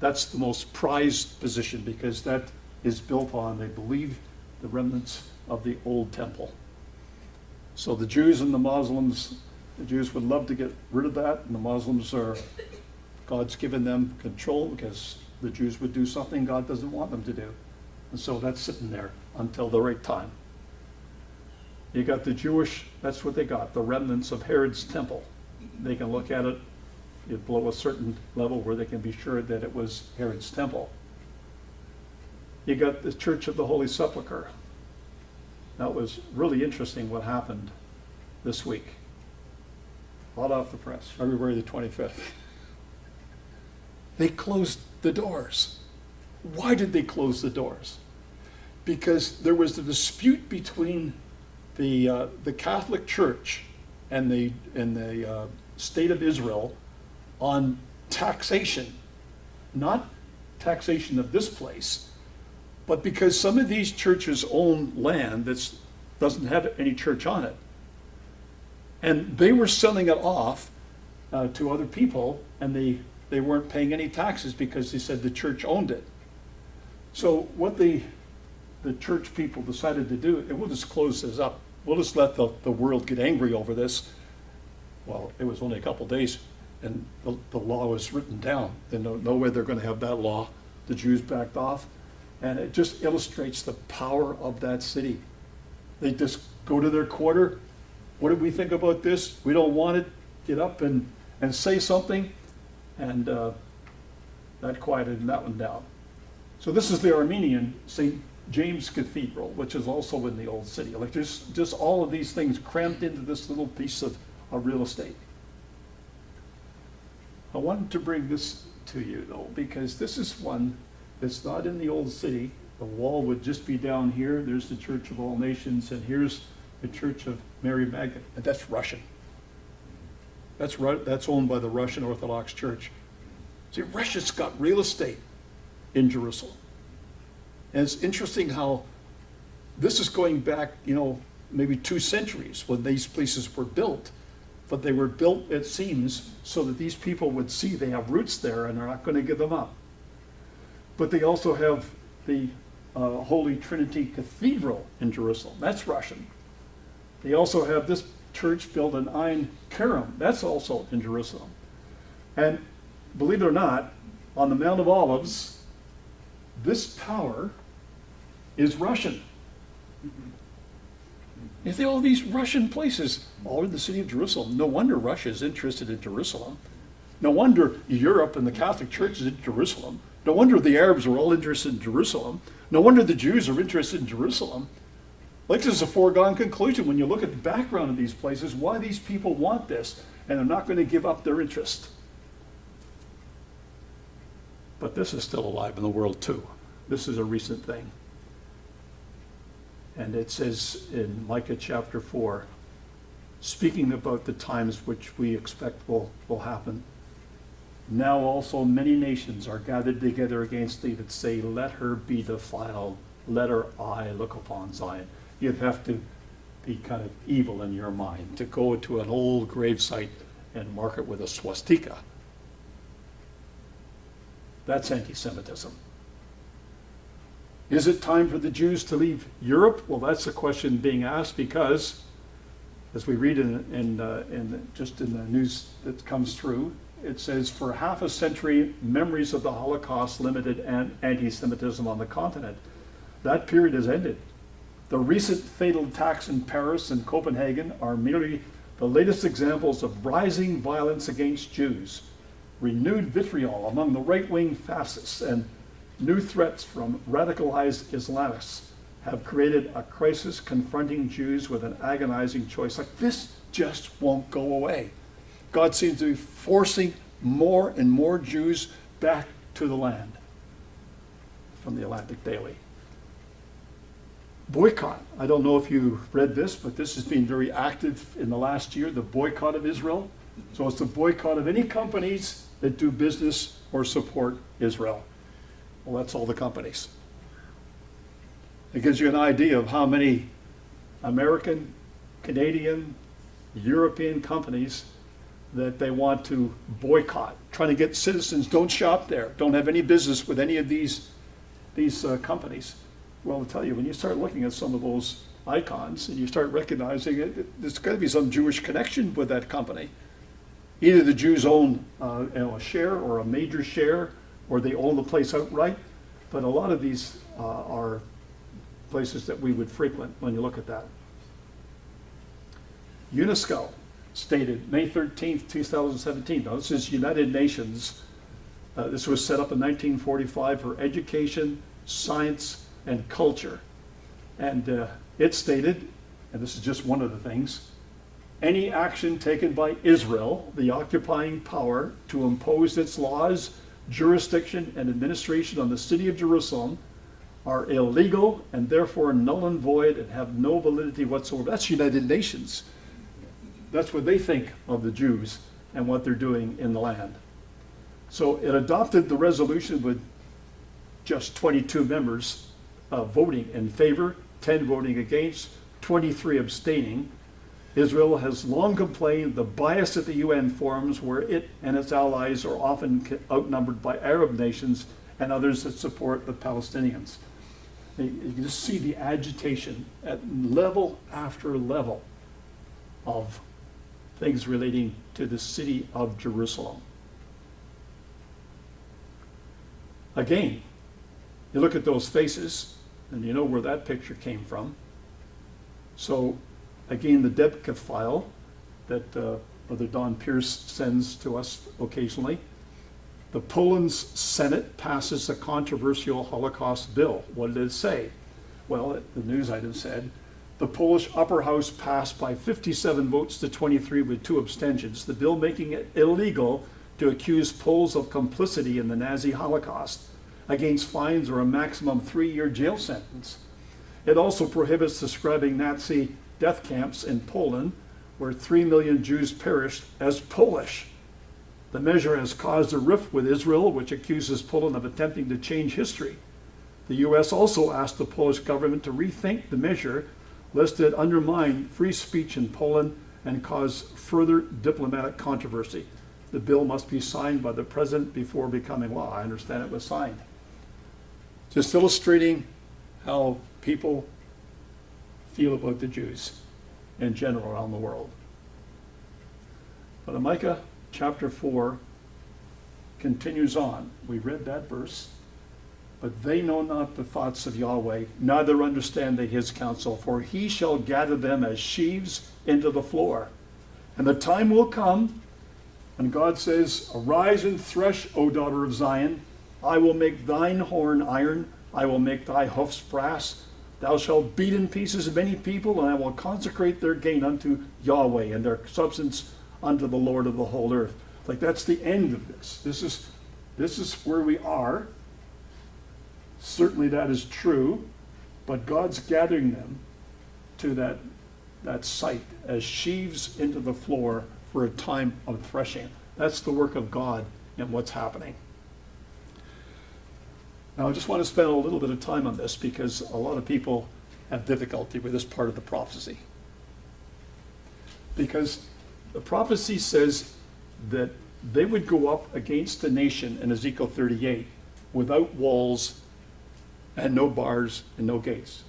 That's the most prized position because that is built on, they believe, the remnants of the old temple. So the Jews and the Muslims, the Jews would love to get rid of that, and the Muslims God's given them control because the Jews would do something God doesn't want them to do. And so that's sitting there until the right time. You got the Jewish, that's what they got, the remnants of Herod's Temple. They can look at it, it below a certain level where they can be sure that it was Herod's Temple. You got the Church of the Holy Sepulchre. That was really interesting what happened this week. Hot off the press, February the 25th. They closed the doors. Why did they close the doors? Because there was a dispute between the Catholic Church and the state of Israel on taxation, not taxation of this place, but because some of these churches own land that doesn't have any church on it. And they were selling it off to other people, and they weren't paying any taxes because they said the church owned it. So what the church people decided to do, and we'll just close this up. We'll just let the world get angry over this. Well, it was only a couple days, and the law was written down. They no way they're going to have that law. The Jews backed off. And it just illustrates the power of that city. They just go to their quarter. What do we think about this? We don't want it. Get up and say something. And that quieted that one down. So this is the Armenian St. James Cathedral, which is also in the old city. Like there's just all of these things crammed into this little piece of real estate. I wanted to bring this to you though, because this is one that's not in the old city. The wall would just be down here. There's the Church of All Nations, and here's the Church of Mary Magdalene. And that's Russian. That's owned by the Russian Orthodox Church. See, Russia's got real estate in Jerusalem. And it's interesting how this is going back, maybe 2 centuries when these places were built. But they were built, it seems, so that these people would see they have roots there and they're not going to give them up. But they also have the Holy Trinity Cathedral in Jerusalem. That's Russian. They also have this church built in Ein Kerem. That's also in Jerusalem. And believe it or not, on the Mount of Olives, this tower is Russian. You see all these Russian places all in the city of Jerusalem. No wonder Russia is interested in Jerusalem. No wonder Europe and the Catholic Church is in Jerusalem. No wonder the Arabs are all interested in Jerusalem. No wonder the Jews are interested in Jerusalem. Like this is a foregone conclusion when you look at the background of these places, why these people want this, and they're not going to give up their interest. But this is still alive in the world too. This is a recent thing. And it says in Micah chapter 4, speaking about the times which we expect will happen, now also many nations are gathered together against thee that say, let her be defiled, let her eye look upon Zion. You'd have to be kind of evil in your mind to go to an old gravesite and mark it with a swastika. That's anti-Semitism. Is it time for the Jews to leave Europe? Well, that's a question being asked because, as we read in the news that comes through, it says, for half a century, memories of the Holocaust limited anti-Semitism on the continent. That period has ended. The recent fatal attacks in Paris and Copenhagen are merely the latest examples of rising violence against Jews, renewed vitriol among the right-wing fascists, and new threats from radicalized Islamists have created a crisis confronting Jews with an agonizing choice. Like, this just won't go away. God seems to be forcing more and more Jews back to the land. From the Atlantic Daily. Boycott. I don't know if you read this, but this has been very active in the last year, the boycott of Israel. So it's the boycott of any companies that do business or support Israel. Well, that's all the companies. It gives you an idea of how many American, Canadian, European companies that they want to boycott, trying to get citizens, don't shop there, don't have any business with any of these companies. Well, I'll tell you, when you start looking at some of those icons and you start recognizing it, there's got to be some Jewish connection with that company. Either the Jews own a share or a major share, or they own the place outright. But a lot of these are places that we would frequent when you look at that. UNESCO stated May 13th, 2017. Now, this is United Nations. This was set up in 1945 for education, science, and culture. And it stated, and this is just one of the things, any action taken by Israel, the occupying power, to impose its laws, jurisdiction, and administration on the city of Jerusalem are illegal and therefore null and void and have no validity whatsoever. That's United Nations. That's what they think of the Jews and what they're doing in the land. So it adopted the resolution with just 22 members voting in favor, 10 voting against, 23 abstaining. Israel has long complained the bias at the UN forums, where it and its allies are often outnumbered by Arab nations and others that support the Palestinians. You can just see the agitation at level after level of things relating to the city of Jerusalem. Again, you look at those faces, and you know where that picture came from. So, again, the Debka file that Brother Don Pierce sends to us occasionally. The Poland's Senate passes a controversial Holocaust bill. What did it say? Well, the news item said, the Polish upper house passed by 57 votes to 23 with 2 abstentions, the bill making it illegal to accuse Poles of complicity in the Nazi Holocaust, against fines or a maximum 3-year jail sentence. It also prohibits describing Nazi death camps in Poland, where 3 million Jews perished, as Polish. The measure has caused a rift with Israel, which accuses Poland of attempting to change history. The U.S. also asked the Polish government to rethink the measure, lest it undermine free speech in Poland and cause further diplomatic controversy. The bill must be signed by the president before becoming law. I understand it was signed. Just illustrating how people feel about the Jews in general around the world. But Micah chapter 4 continues on. We read that verse. But they know not the thoughts of Yahweh, neither understand they his counsel, for he shall gather them as sheaves into the floor. And the time will come when God says, arise and thresh, O daughter of Zion. I will make thine horn iron, I will make thy hoofs brass, Thou shalt beat in pieces many people, and I will consecrate their gain unto Yahweh, and their substance unto the Lord of the whole earth. Like, that's the end of this. This is where we are. Certainly that is true, but God's gathering them to that site as sheaves into the floor for a time of threshing. That's the work of God and what's happening. Now, I just want to spend a little bit of time on this because a lot of people have difficulty with this part of the prophecy. Because the prophecy says that they would go up against the nation in Ezekiel 38 without walls and no bars and no gates.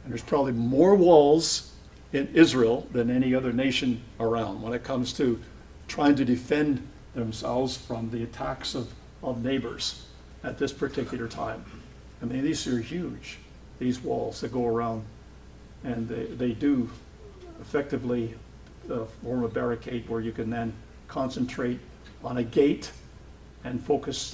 And there's probably more walls in Israel than any other nation around when it comes to trying to defend themselves from the attacks of neighbors at this particular time. I mean, these are huge, these walls that go around, and they do effectively form a barricade where you can then concentrate on a gate and focus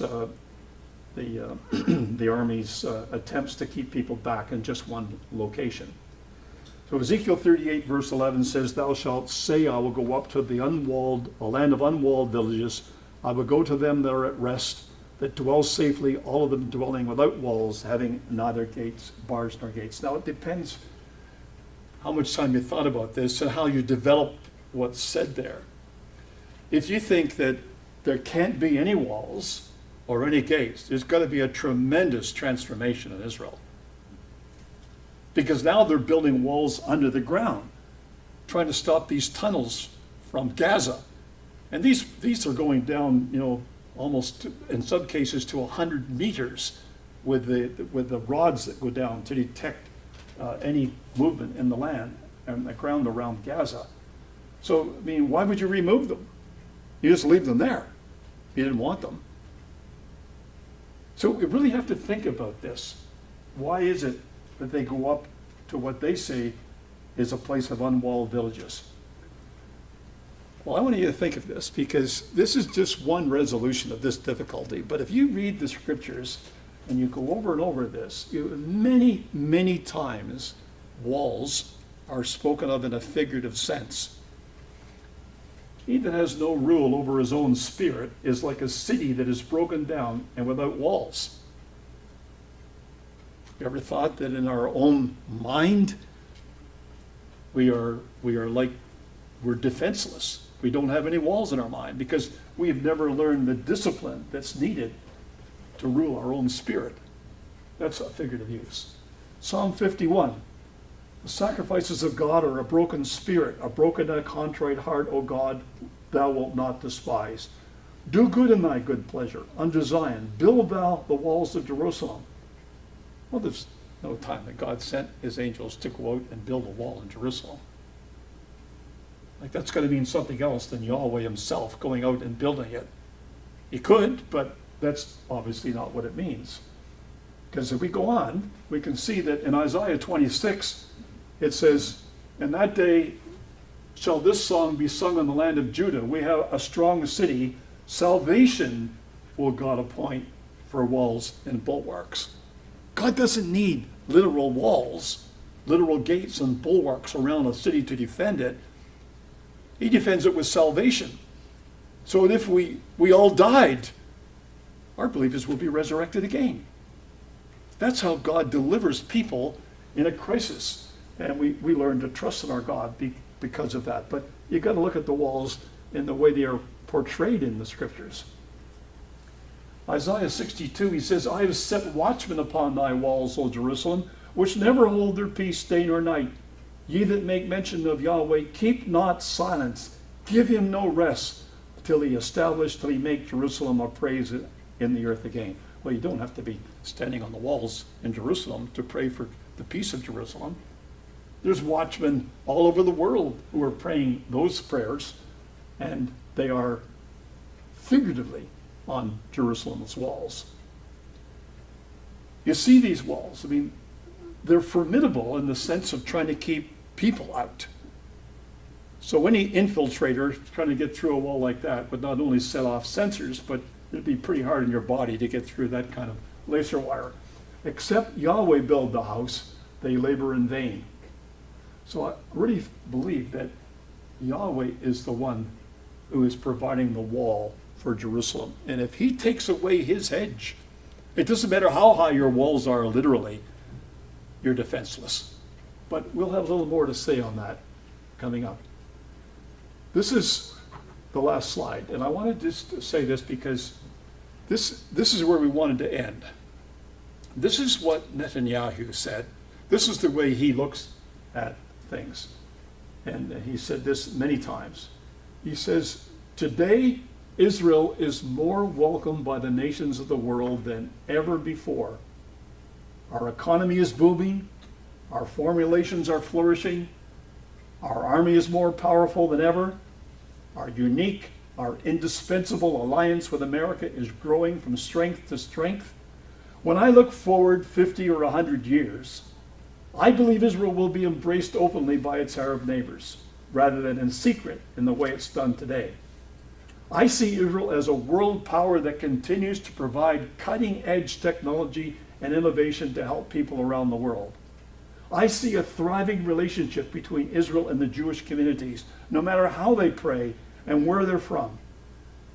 the army's attempts to keep people back in just one location. So Ezekiel 38 verse 11 says, Thou shalt say, I will go up to the land of unwalled villages. I will go to them that are at rest, that dwell safely, all of them dwelling without walls, having neither gates, bars nor gates. Now it depends how much time you thought about this and how you develop what's said there. If you think that there can't be any walls or any gates, there's got to be a tremendous transformation in Israel. Because now they're building walls under the ground, trying to stop these tunnels from Gaza. And these are going down, almost in some cases to 100 meters with the rods that go down to detect any movement in the land and the ground around Gaza. So, I mean, why would you remove them? You just leave them there. You didn't want them. So we really have to think about this. Why is it that they go up to what they say is a place of unwalled villages? Well, I want you to think of this because this is just one resolution of this difficulty. But if you read the scriptures and you go over and over this, many, many times walls are spoken of in a figurative sense. He that has no rule over his own spirit is like a city that is broken down and without walls. You ever thought that in our own mind we're defenseless? We don't have any walls in our mind because we have never learned the discipline that's needed to rule our own spirit. That's a figurative use. Psalm 51. The sacrifices of God are a broken spirit, a broken and a contrite heart, O God, thou wilt not despise. Do good in thy good pleasure unto Zion. Build thou the walls of Jerusalem. Well, there's no time that God sent his angels to go out and build a wall in Jerusalem. Like, that's going to mean something else than Yahweh himself going out and building it. He could, but that's obviously not what it means. Because if we go on, we can see that in Isaiah 26, it says, in that day shall this song be sung in the land of Judah. We have a strong city. Salvation will God appoint for walls and bulwarks. God doesn't need literal walls, literal gates and bulwarks around a city to defend it. He defends it with salvation. So if we all died, our believers will be resurrected again. That's how God delivers people in a crisis. And we learn to trust in our God because of that. But you've got to look at the walls in the way they are portrayed in the scriptures. Isaiah 62, he says, I have set watchmen upon thy walls, O Jerusalem, which never hold their peace day nor night. Ye that make mention of Yahweh, keep not silence. Give him no rest till he make Jerusalem a praise in the earth again. Well, you don't have to be standing on the walls in Jerusalem to pray for the peace of Jerusalem. There's watchmen all over the world who are praying those prayers, and they are figuratively on Jerusalem's walls. You see these walls. I mean, they're formidable in the sense of trying to keep people out. So any infiltrator trying to get through a wall like that would not only set off sensors, but it'd be pretty hard on your body to get through that kind of laser wire. Except Yahweh build the house, they labor in vain. So I really believe that Yahweh is the one who is providing the wall for Jerusalem. And if he takes away his hedge, it doesn't matter how high your walls are literally, you're defenseless. But we'll have a little more to say on that coming up. This is the last slide, and I wanted just to say this because this is where we wanted to end. This is what Netanyahu said. This is the way he looks at things. And he said this many times. He says, today Israel is more welcomed by the nations of the world than ever before. Our economy is booming. Our formulations are flourishing. Our army is more powerful than ever. Our unique, our indispensable alliance with America is growing from strength to strength. When I look forward 50 or 100 years, I believe Israel will be embraced openly by its Arab neighbors, rather than in secret in the way it's done today. I see Israel as a world power that continues to provide cutting-edge technology and innovation to help people around the world. I see a thriving relationship between Israel and the Jewish communities, no matter how they pray and where they're from.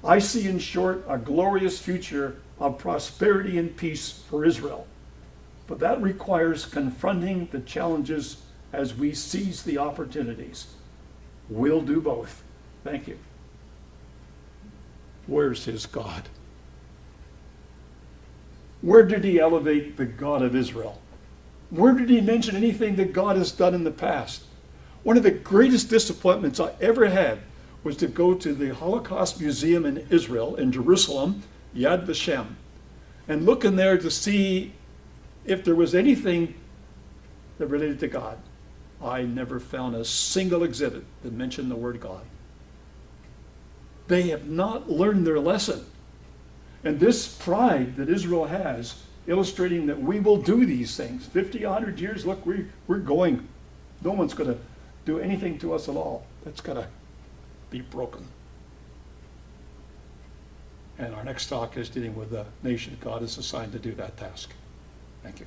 I see, in short, a glorious future of prosperity and peace for Israel. But that requires confronting the challenges as we seize the opportunities. We'll do both. Thank you. Where's his God? Where did he elevate the God of Israel? Where did he mention anything that God has done in the past? One of the greatest disappointments I ever had was to go to the Holocaust Museum in Israel, in Jerusalem, Yad Vashem, and look in there to see if there was anything that related to God. I never found a single exhibit that mentioned the word God. They have not learned their lesson. And this pride that Israel has, illustrating that we will do these things. 50, 100 years, look, we're going. No one's going to do anything to us at all. That's got to be broken. And our next talk is dealing with the nation God is assigned to do that task. Thank you.